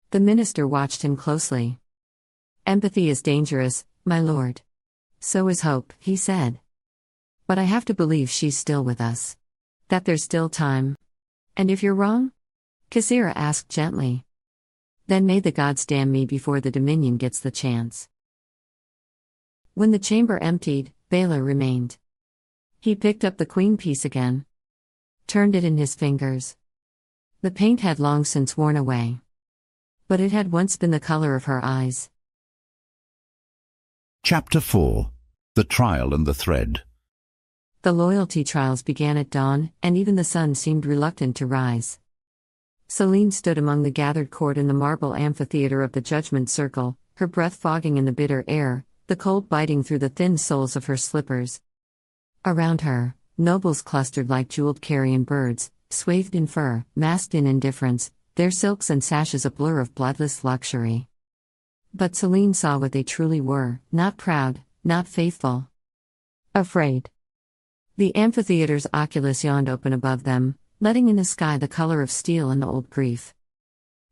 The minister watched him closely. "Empathy is dangerous, my lord. So is hope," he said. "But I have to believe she's still with us. That there's still time." "And if you're wrong?" Cassira asked gently. "Then may the gods damn me before the Dominion gets the chance." When the chamber emptied, Veylor remained. He picked up the queen piece again. Turned it in his fingers. The paint had long since worn away. But it had once been the color of her eyes. Chapter 4. The Trial and the Thread. The loyalty trials began at dawn, and even the sun seemed reluctant to rise. Selene stood among the gathered court in the marble amphitheater of the judgment circle, her breath fogging in the bitter air, the cold biting through the thin soles of her slippers. Around her, nobles clustered like jeweled carrion birds, swathed in fur, masked in indifference, their silks and sashes a blur of bloodless luxury. But Selene saw what they truly were, not proud, not faithful. Afraid. The amphitheater's oculus yawned open above them, letting in the sky the color of steel and old grief.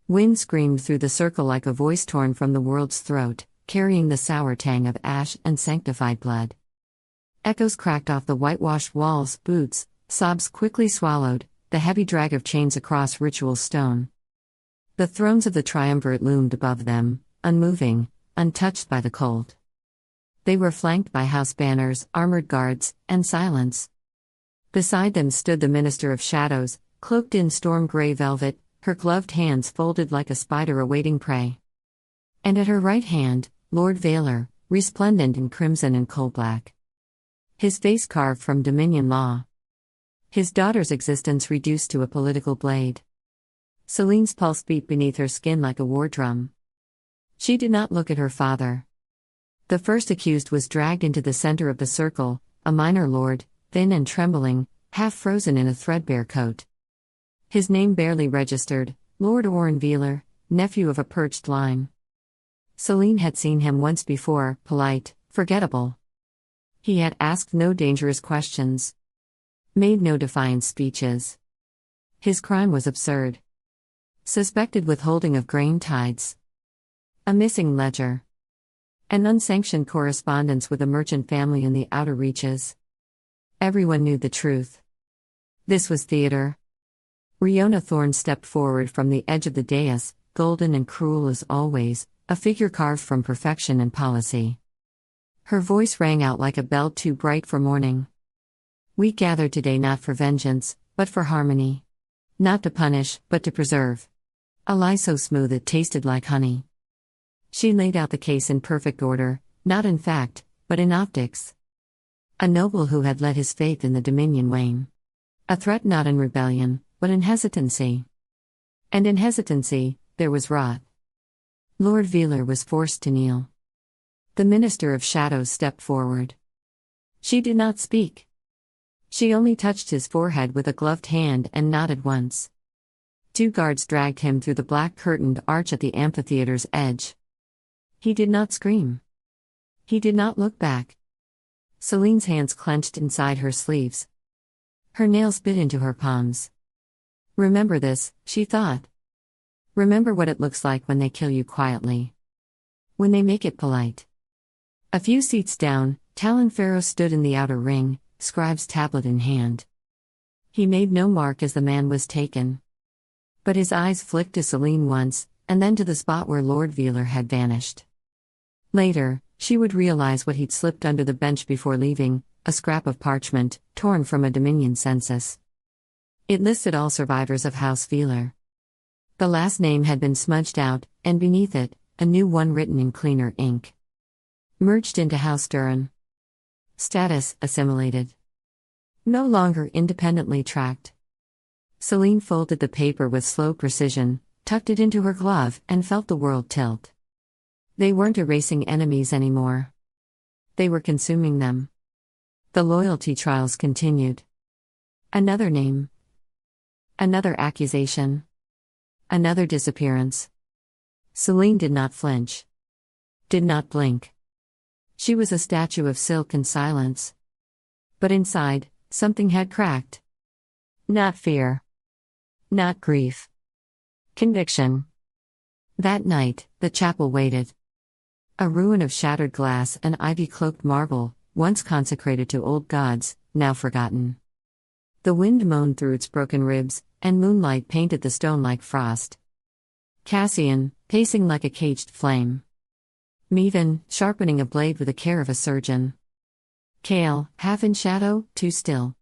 Wind screamed through the circle like a voice torn from the world's throat, carrying the sour tang of ash and sanctified blood. Echoes cracked off the whitewashed walls, boots, sobs quickly swallowed, the heavy drag of chains across ritual stone. The thrones of the triumvirate loomed above them, unmoving, untouched by the cold. They were flanked by house banners, armored guards, and silence. Beside them stood the Minister of Shadows, cloaked in storm-gray velvet, her gloved hands folded like a spider awaiting prey. And at her right hand, Lord Veylor, resplendent in crimson and coal-black. His face carved from Dominion law. His daughter's existence reduced to a political blade. Selene's pulse beat beneath her skin like a war drum. She did not look at her father. The first accused was dragged into the center of the circle, a minor lord, thin and trembling, half frozen in a threadbare coat. His name barely registered, Lord Oren Veylor, nephew of a perched line. Selene had seen him once before, polite, forgettable. He had asked no dangerous questions. Made no defiant speeches. His crime was absurd. Suspected withholding of grain tithes. A missing ledger. An unsanctioned correspondence with a merchant family in the outer reaches. Everyone knew the truth. This was theater. Riona Thorne stepped forward from the edge of the dais, golden and cruel as always, a figure carved from perfection and policy. Her voice rang out like a bell too bright for morning. We gathered today not for vengeance, but for harmony. Not to punish, but to preserve. A lie so smooth it tasted like honey. She laid out the case in perfect order, not in fact, but in optics. A noble who had let his faith in the Dominion wane. A threat not in rebellion, but in hesitancy. And in hesitancy, there was rot. Lord Veylor was forced to kneel. The Minister of Shadows stepped forward. She did not speak. She only touched his forehead with a gloved hand and nodded once. 2 guards dragged him through the black curtained arch at the amphitheater's edge. He did not scream. He did not look back. Selene's hands clenched inside her sleeves. Her nails bit into her palms. Remember this, she thought. Remember what it looks like when they kill you quietly. When they make it polite. A few seats down, Talon Pharaoh stood in the outer ring, scribe's tablet in hand. He made no mark as the man was taken. But his eyes flicked to Selene once, and then to the spot where Lord Veylor had vanished. Later, she would realize what he'd slipped under the bench before leaving, a scrap of parchment, torn from a Dominion census. It listed all survivors of House Veylor. The last name had been smudged out, and beneath it, a new one written in cleaner ink. Merged into House Duran. Status, assimilated. No longer independently tracked. Selene folded the paper with slow precision, tucked it into her glove, and felt the world tilt. They weren't erasing enemies anymore. They were consuming them. The loyalty trials continued. Another name. Another accusation. Another disappearance. Selene did not flinch. Did not blink. She was a statue of silk and silence. But inside, something had cracked. Not fear. Not grief. Conviction. That night, the chapel waited. A ruin of shattered glass and ivy-cloaked marble, once consecrated to old gods, now forgotten. The wind moaned through its broken ribs, and moonlight painted the stone like frost. Cassian, pacing like a caged flame. Meven, sharpening a blade with the care of a surgeon. Kale, half in shadow, too still.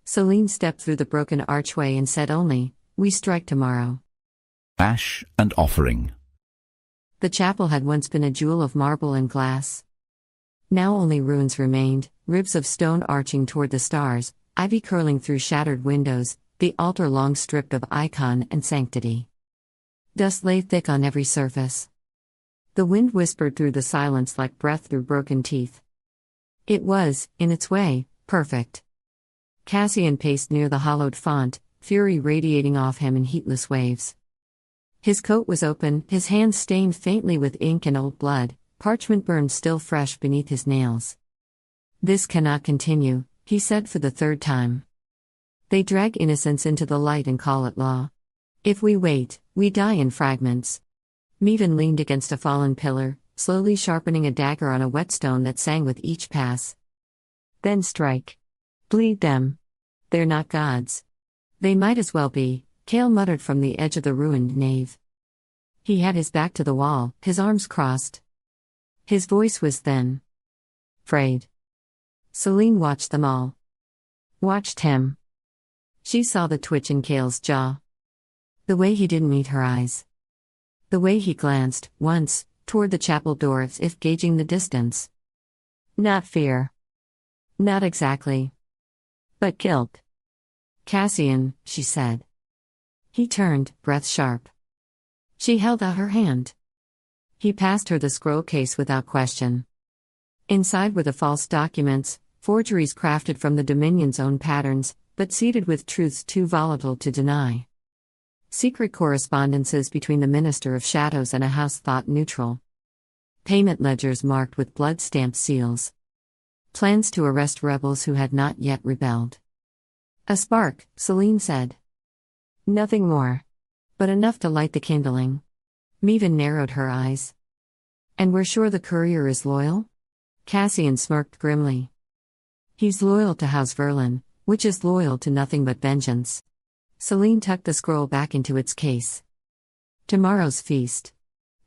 Selene stepped through the broken archway and said only, "We strike tomorrow." Ash and offering. The chapel had once been a jewel of marble and glass. Now only ruins remained, ribs of stone arching toward the stars, ivy curling through shattered windows, the altar long stripped of icon and sanctity. Dust lay thick on every surface. The wind whispered through the silence like breath through broken teeth. It was, in its way, perfect. Cassian paced near the hollowed font, fury radiating off him in heatless waves. His coat was open, his hands stained faintly with ink and old blood, parchment burned still fresh beneath his nails. "This cannot continue," he said for the third time. "They drag innocence into the light and call it law. If we wait, we die in fragments." Meaven leaned against a fallen pillar, slowly sharpening a dagger on a whetstone that sang with each pass. "Then strike. Bleed them. They're not gods." "They might as well be," Cale muttered from the edge of the ruined nave. He had his back to the wall, his arms crossed. His voice was thin. "Frayed." Selene watched them all. Watched him. She saw the twitch in Cale's jaw. The way he didn't meet her eyes. The way he glanced, once, toward the chapel door as if gauging the distance. Not fear. Not exactly. But guilt. "Cassian," she said. He turned, breath sharp. She held out her hand. He passed her the scroll case without question. Inside were the false documents, forgeries crafted from the Dominion's own patterns, but seeded with truths too volatile to deny. Secret correspondences between the Minister of Shadows and a house thought neutral. Payment ledgers marked with blood-stamped seals. Plans to arrest rebels who had not yet rebelled. "A spark," Selene said. "Nothing more. But enough to light the kindling." Meaven narrowed her eyes. "And we're sure the courier is loyal?" Cassian smirked grimly. "He's loyal to House Verlin, which is loyal to nothing but vengeance." Selene tucked the scroll back into its case. "Tomorrow's feast.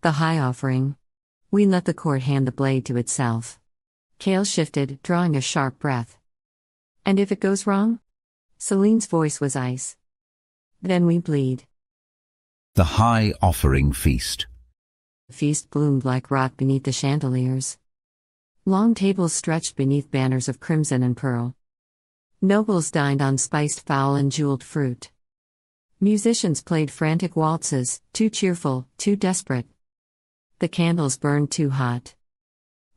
The high offering. We let the court hand the blade to itself." Cale shifted, drawing a sharp breath. "And if it goes wrong?" Selene's voice was ice. "Then we bleed." The high offering feast. The feast bloomed like rot beneath the chandeliers. Long tables stretched beneath banners of crimson and pearl. Nobles dined on spiced fowl and jeweled fruit. Musicians played frantic waltzes, too cheerful, too desperate. The candles burned too hot.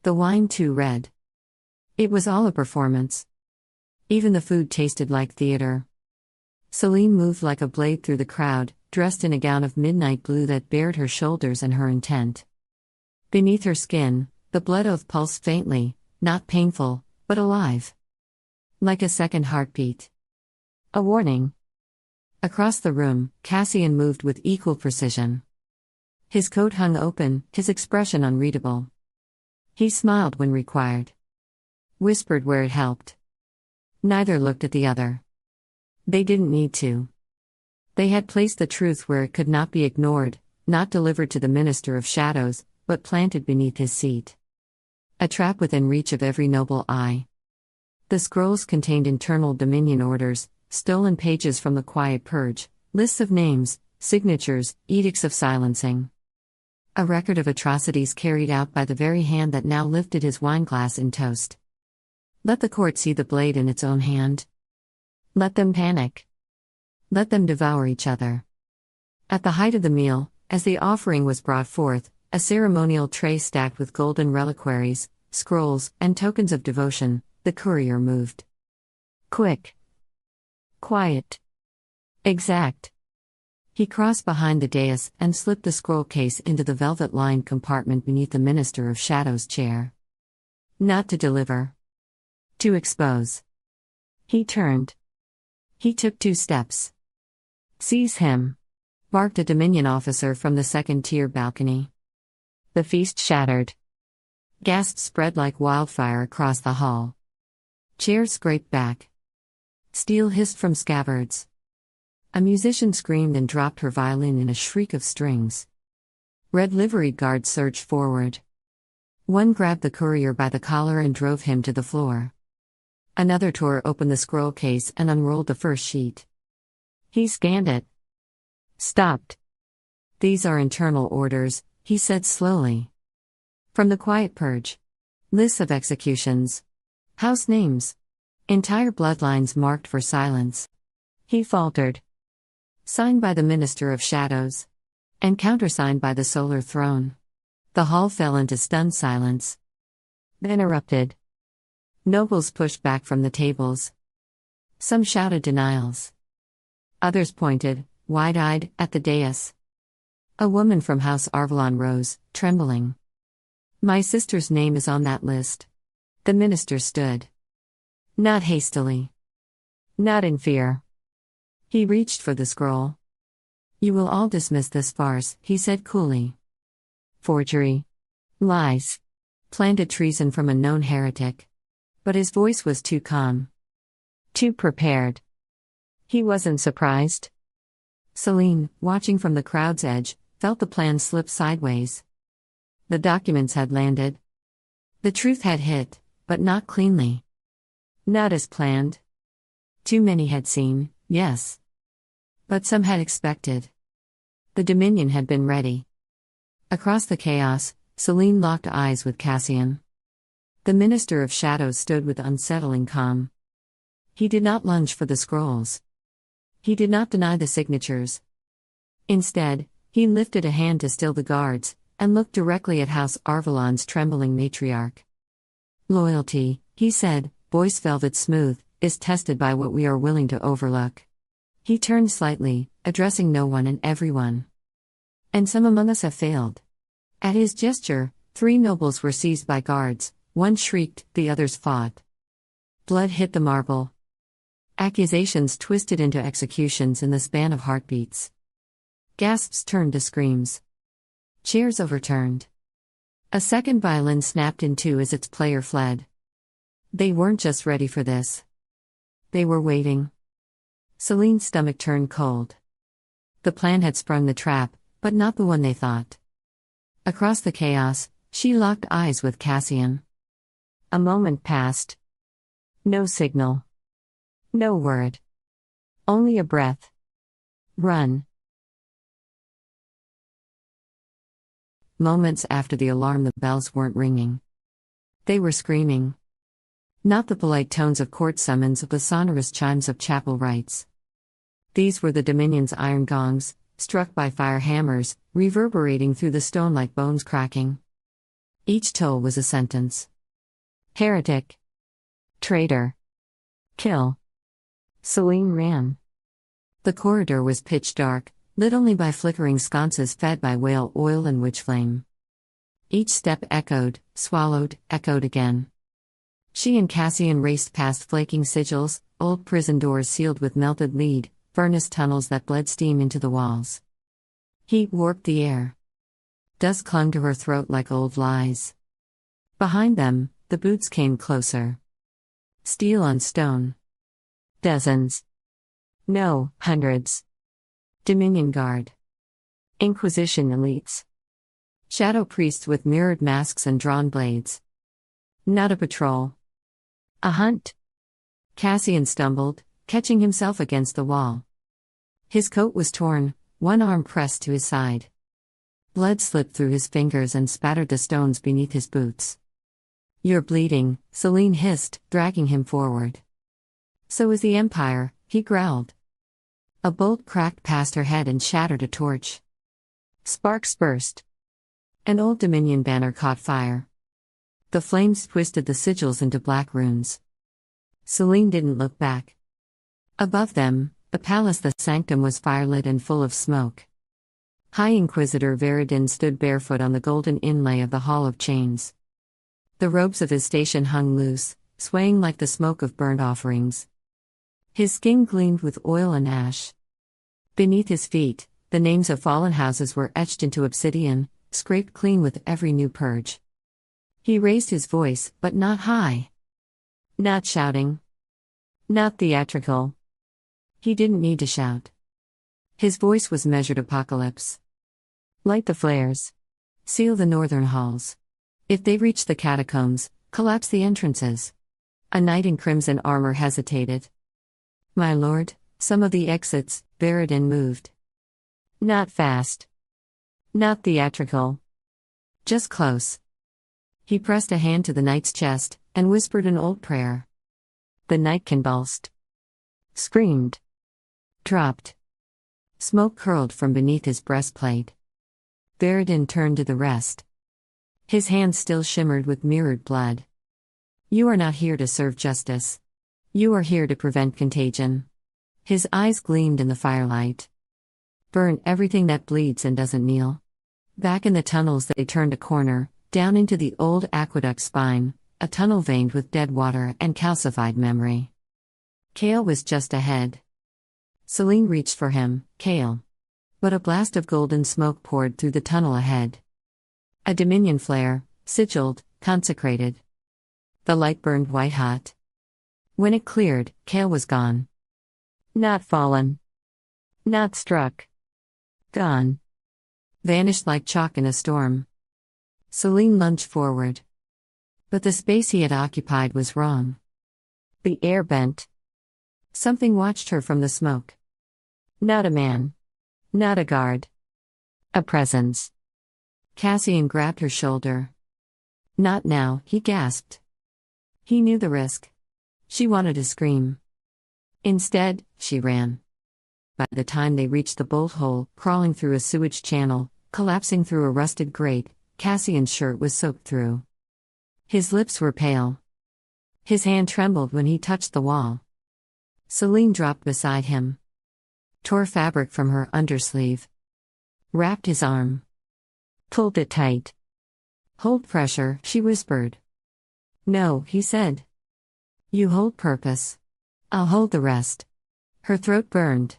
The wine too red. It was all a performance. Even the food tasted like theater. Selene moved like a blade through the crowd, dressed in a gown of midnight blue that bared her shoulders and her intent. Beneath her skin, the blood oath pulsed faintly, not painful, but alive. Like a second heartbeat. A warning. Across the room, Cassian moved with equal precision. His coat hung open, his expression unreadable. He smiled when required. Whispered where it helped. Neither looked at the other. They didn't need to. They had placed the truth where it could not be ignored, not delivered to the Minister of Shadows, but planted beneath his seat. A trap within reach of every noble eye. The scrolls contained internal Dominion orders, stolen pages from the Quiet Purge, lists of names, signatures, edicts of silencing. A record of atrocities carried out by the very hand that now lifted his wineglass in toast. Let the court see the blade in its own hand. Let them panic. Let them devour each other. At the height of the meal, as the offering was brought forth, a ceremonial tray stacked with golden reliquaries, scrolls, and tokens of devotion, the courier moved. Quick. Quiet. Exact. He crossed behind the dais and slipped the scroll case into the velvet-lined compartment beneath the Minister of Shadows' chair. Not to deliver. To expose. He turned. He took 2 steps. "Seize him," barked a Dominion officer from the second-tier balcony. The feast shattered. Gasps spread like wildfire across the hall. Chairs scraped back. Steel hissed from scabbards. A musician screamed and dropped her violin in a shriek of strings. Red liveried guards surged forward. One grabbed the courier by the collar and drove him to the floor. Another tore open the scroll case and unrolled the first sheet. He scanned it. Stopped. "These are internal orders," he said slowly. "From the Quiet Purge. Lists of executions. House names. Entire bloodlines marked for silence. He faltered. Signed by the Minister of Shadows. And countersigned by the Solar Throne. The hall fell into stunned silence. Then erupted. Nobles pushed back from the tables. Some shouted denials. Others pointed, wide-eyed, at the dais. A woman from House Arvalon rose, trembling. "My sister's name is on that list." The minister stood. Not hastily. Not in fear. He reached for the scroll. "You will all dismiss this farce," he said coolly. "Forgery. Lies. Planted treason from a known heretic." But his voice was too calm. Too prepared. He wasn't surprised. Selene, watching from the crowd's edge, felt the plan slip sideways. The documents had landed. The truth had hit, but not cleanly. Not as planned. Too many had seen, yes. But some had expected. The Dominion had been ready. Across the chaos, Selene locked eyes with Cassian. The Minister of Shadows stood with unsettling calm. He did not lunge for the scrolls. He did not deny the signatures. Instead, he lifted a hand to still the guards, and looked directly at House Arvalon's trembling matriarch. "Loyalty," he said, voice velvet smooth, "is tested by what we are willing to overlook." He turned slightly, addressing no one and everyone. "And some among us have failed." At his gesture, 3 nobles were seized by guards. One shrieked, the others fought. Blood hit the marble. Accusations twisted into executions in the span of heartbeats. Gasps turned to screams. Chairs overturned. A second violin snapped in two as its player fled. They weren't just ready for this. They were waiting. Selene's stomach turned cold. The plan had sprung the trap, but not the one they thought. Across the chaos, she locked eyes with Cassian. A moment passed. No signal. No word. Only a breath. Run. Moments after the alarm, the bells weren't ringing. They were screaming. Not the polite tones of court summons, but the sonorous chimes of chapel rites. These were the Dominion's iron gongs, struck by fire hammers, reverberating through the stone like bones cracking. Each toll was a sentence. Heretic. Traitor. Kill. Selene ran. The corridor was pitch dark, lit only by flickering sconces fed by whale oil and witch flame. Each step echoed, swallowed, echoed again. She and Cassian raced past flaking sigils, old prison doors sealed with melted lead, furnace tunnels that bled steam into the walls. Heat warped the air. Dust clung to her throat like old lies. Behind them, the boots came closer. Steel on stone. Dozens. No, hundreds. Dominion Guard. Inquisition elites. Shadow priests with mirrored masks and drawn blades. Not a patrol. A hunt. Cassian stumbled, catching himself against the wall. His coat was torn, one arm pressed to his side. Blood slipped through his fingers and spattered the stones beneath his boots. "You're bleeding," Selene hissed, dragging him forward. "So is the Empire," he growled. A bolt cracked past her head and shattered a torch. Sparks burst. An old Dominion banner caught fire. The flames twisted the sigils into black runes. Selene didn't look back. Above them, the palace, the sanctum, was firelit and full of smoke. High Inquisitor Veridin stood barefoot on the golden inlay of the Hall of Chains. The robes of his station hung loose, swaying like the smoke of burnt offerings. His skin gleamed with oil and ash. Beneath his feet, the names of fallen houses were etched into obsidian, scraped clean with every new purge. He raised his voice, but not high. Not shouting. Not theatrical. He didn't need to shout. His voice was measured apocalypse. Light the flares. Seal the northern halls. If they reach the catacombs, collapse the entrances. A knight in crimson armor hesitated. "My lord, some of the exits," Veridin moved. Not fast. Not theatrical. Just close. He pressed a hand to the knight's chest, and whispered an old prayer. The knight convulsed. Screamed. Dropped. Smoke curled from beneath his breastplate. Veridin turned to the rest. His hands still shimmered with mirrored blood. You are not here to serve justice. You are here to prevent contagion. His eyes gleamed in the firelight. Burn everything that bleeds and doesn't kneel. Back in the tunnels they turned a corner, down into the old aqueduct spine, a tunnel veined with dead water and calcified memory. Kale was just ahead. Selene reached for him, Kale. But a blast of golden smoke poured through the tunnel ahead. A dominion flare, sigilled, consecrated. The light burned white-hot. When it cleared, Kale was gone. Not fallen. Not struck. Gone. Vanished like chalk in a storm. Selene lunged forward. But the space he had occupied was wrong. The air bent. Something watched her from the smoke. Not a man. Not a guard. A presence. Cassian grabbed her shoulder. Not now, he gasped. He knew the risk. She wanted to scream. Instead, she ran. By the time they reached the bolt hole, crawling through a sewage channel, collapsing through a rusted grate, Cassian's shirt was soaked through. His lips were pale. His hand trembled when he touched the wall. Selene dropped beside him. Tore fabric from her undersleeve. Wrapped his arm. Pulled it tight. Hold pressure, she whispered. No, he said. You hold purpose. I'll hold the rest. Her throat burned.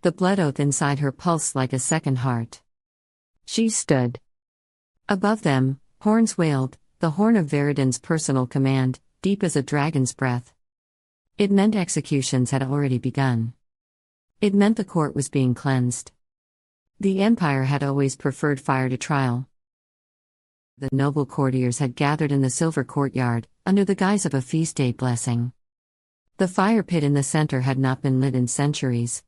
The blood oath inside her pulsed like a second heart. She stood. Above them, horns wailed, the horn of Veridin's personal command, deep as a dragon's breath. It meant executions had already begun. It meant the court was being cleansed. The Empire had always preferred fire to trial. The noble courtiers had gathered in the silver courtyard, under the guise of a feast day blessing. The fire pit in the center had not been lit in centuries.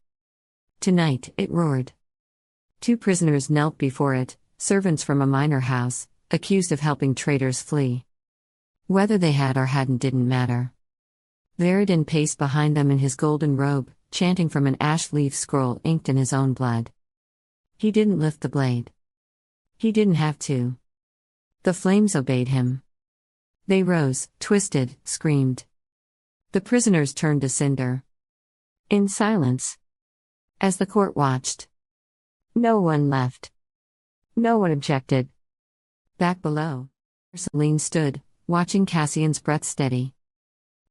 Tonight, it roared. 2 prisoners knelt before it, servants from a minor house, accused of helping traitors flee. Whether they had or hadn't didn't matter. Veridin paced behind them in his golden robe, chanting from an ash leaf scroll inked in his own blood. He didn't lift the blade. He didn't have to. The flames obeyed him. They rose, twisted, screamed. The prisoners turned to cinder. In silence. As the court watched. No one left. No one objected. Back below, Selene stood, watching Cassian's breath steady.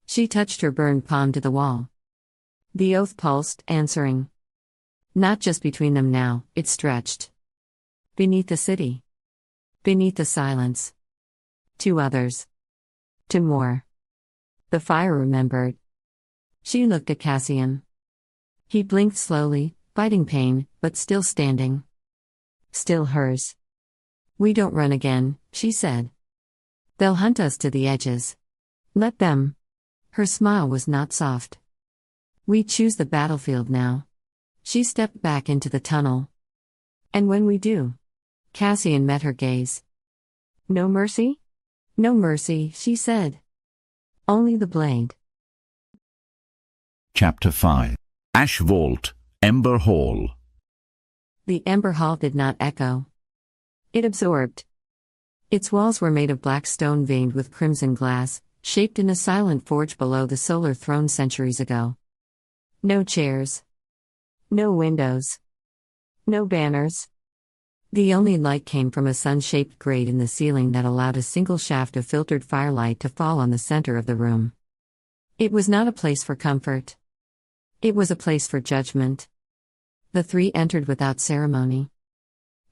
She touched her burned palm to the wall. The oath pulsed, answering. Not just between them now, it stretched. Beneath the city. Beneath the silence. 2 others. 2 more. The fire remembered. She looked at Cassian. He blinked slowly, biting pain, but still standing. Still hers. We don't run again, she said. They'll hunt us to the edges. Let them. Her smile was not soft. We choose the battlefield now. She stepped back into the tunnel. And when we do? Cassian met her gaze. No mercy? No mercy, she said. Only the blade. Chapter 5. Ash Vault, Ember Hall. The Ember Hall did not echo. It absorbed. Its walls were made of black stone veined with crimson glass, shaped in a silent forge below the solar throne centuries ago. No chairs. No windows. No banners. The only light came from a sun-shaped grate in the ceiling that allowed a single shaft of filtered firelight to fall on the center of the room. It was not a place for comfort. It was a place for judgment. The 3 entered without ceremony.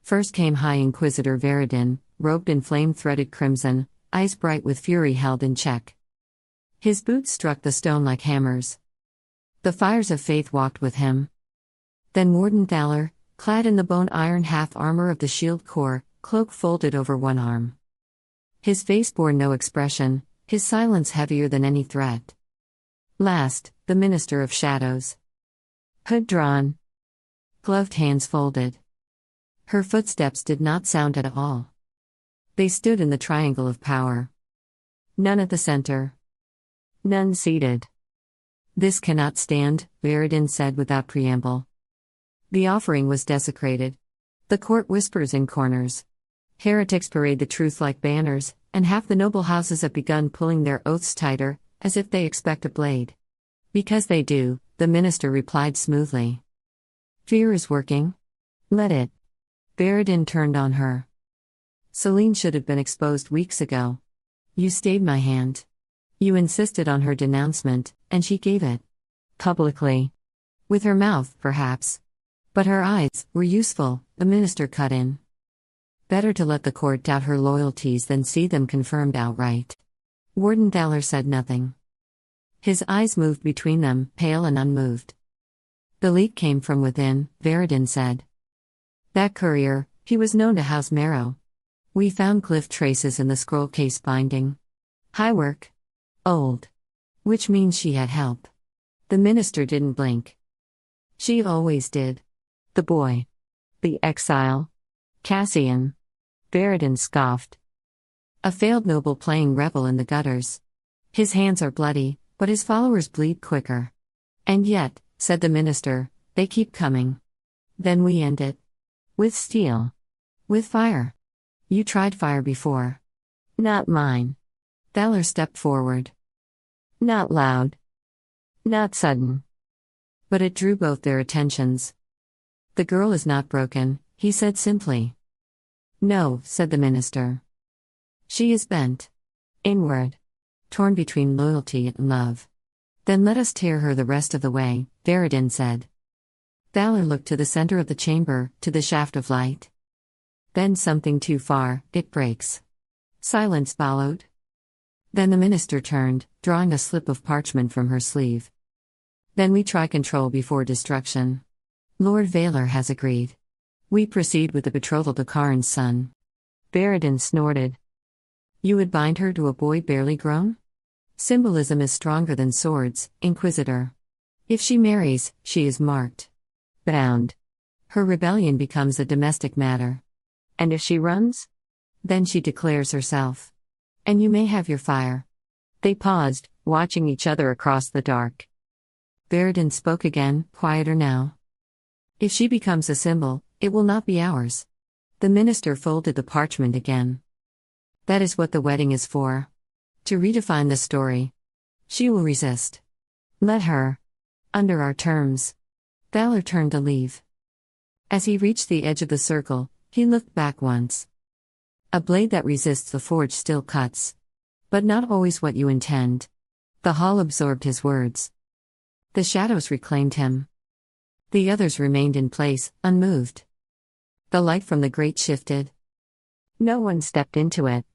First came High Inquisitor Veridin, robed in flame-threaded crimson, eyes bright with fury held in check. His boots struck the stone like hammers. The fires of faith walked with him. Then Warden Thaler, clad in the bone-iron half-armor of the Shield Corps, cloak folded over one arm. His face bore no expression, his silence heavier than any threat. Last, the Minister of Shadows. Hood drawn. Gloved hands folded. Her footsteps did not sound at all. They stood in the triangle of power. None at the center. None seated. This cannot stand, Veridin said without preamble. The offering was desecrated. The court whispers in corners. Heretics parade the truth like banners, and half the noble houses have begun pulling their oaths tighter, as if they expect a blade. Because they do, the minister replied smoothly. Fear is working. Let it. Veridin turned on her. Selene should have been exposed weeks ago. You stayed my hand. You insisted on her denouncement, and she gave it. Publicly. With her mouth, perhaps. But her eyes were useful, the minister cut in. Better to let the court doubt her loyalties than see them confirmed outright. Warden Thaler said nothing. His eyes moved between them, pale and unmoved. The leak came from within, Veridin said. That courier, he was known to House Merrow. We found glyph traces in the scroll case binding. High work. Old. Which means she had help. The minister didn't blink. She always did. The boy. The exile. Cassian. Veridin scoffed. A failed noble playing rebel in the gutters. His hands are bloody, but his followers bleed quicker. And yet, said the minister, they keep coming. Then we end it. With steel. With fire. You tried fire before. Not mine. Thaler stepped forward. Not loud. Not sudden. But it drew both their attentions. The girl is not broken, he said simply. No, said the minister. She is bent. Inward. Torn between loyalty and love. Then let us tear her the rest of the way, Veridin said. Thaler looked to the center of the chamber, to the shaft of light. Bend something too far, it breaks. Silence followed. Then the minister turned, drawing a slip of parchment from her sleeve. Then we try control before destruction. Lord Veylor has agreed. We proceed with the betrothal to Karin's son. Veridin snorted. You would bind her to a boy barely grown? Symbolism is stronger than swords, Inquisitor. If she marries, she is marked. Bound. Her rebellion becomes a domestic matter. And if she runs? Then she declares herself. And you may have your fire. They paused, watching each other across the dark. Veridin spoke again, quieter now. If she becomes a symbol, it will not be ours. The minister folded the parchment again. That is what the wedding is for. To redefine the story. She will resist. Let her. Under our terms. Thaler turned to leave. As he reached the edge of the circle, he looked back once. A blade that resists the forge still cuts. But not always what you intend. The hall absorbed his words. The shadows reclaimed him. The others remained in place, unmoved. The light from the grate shifted. No one stepped into it.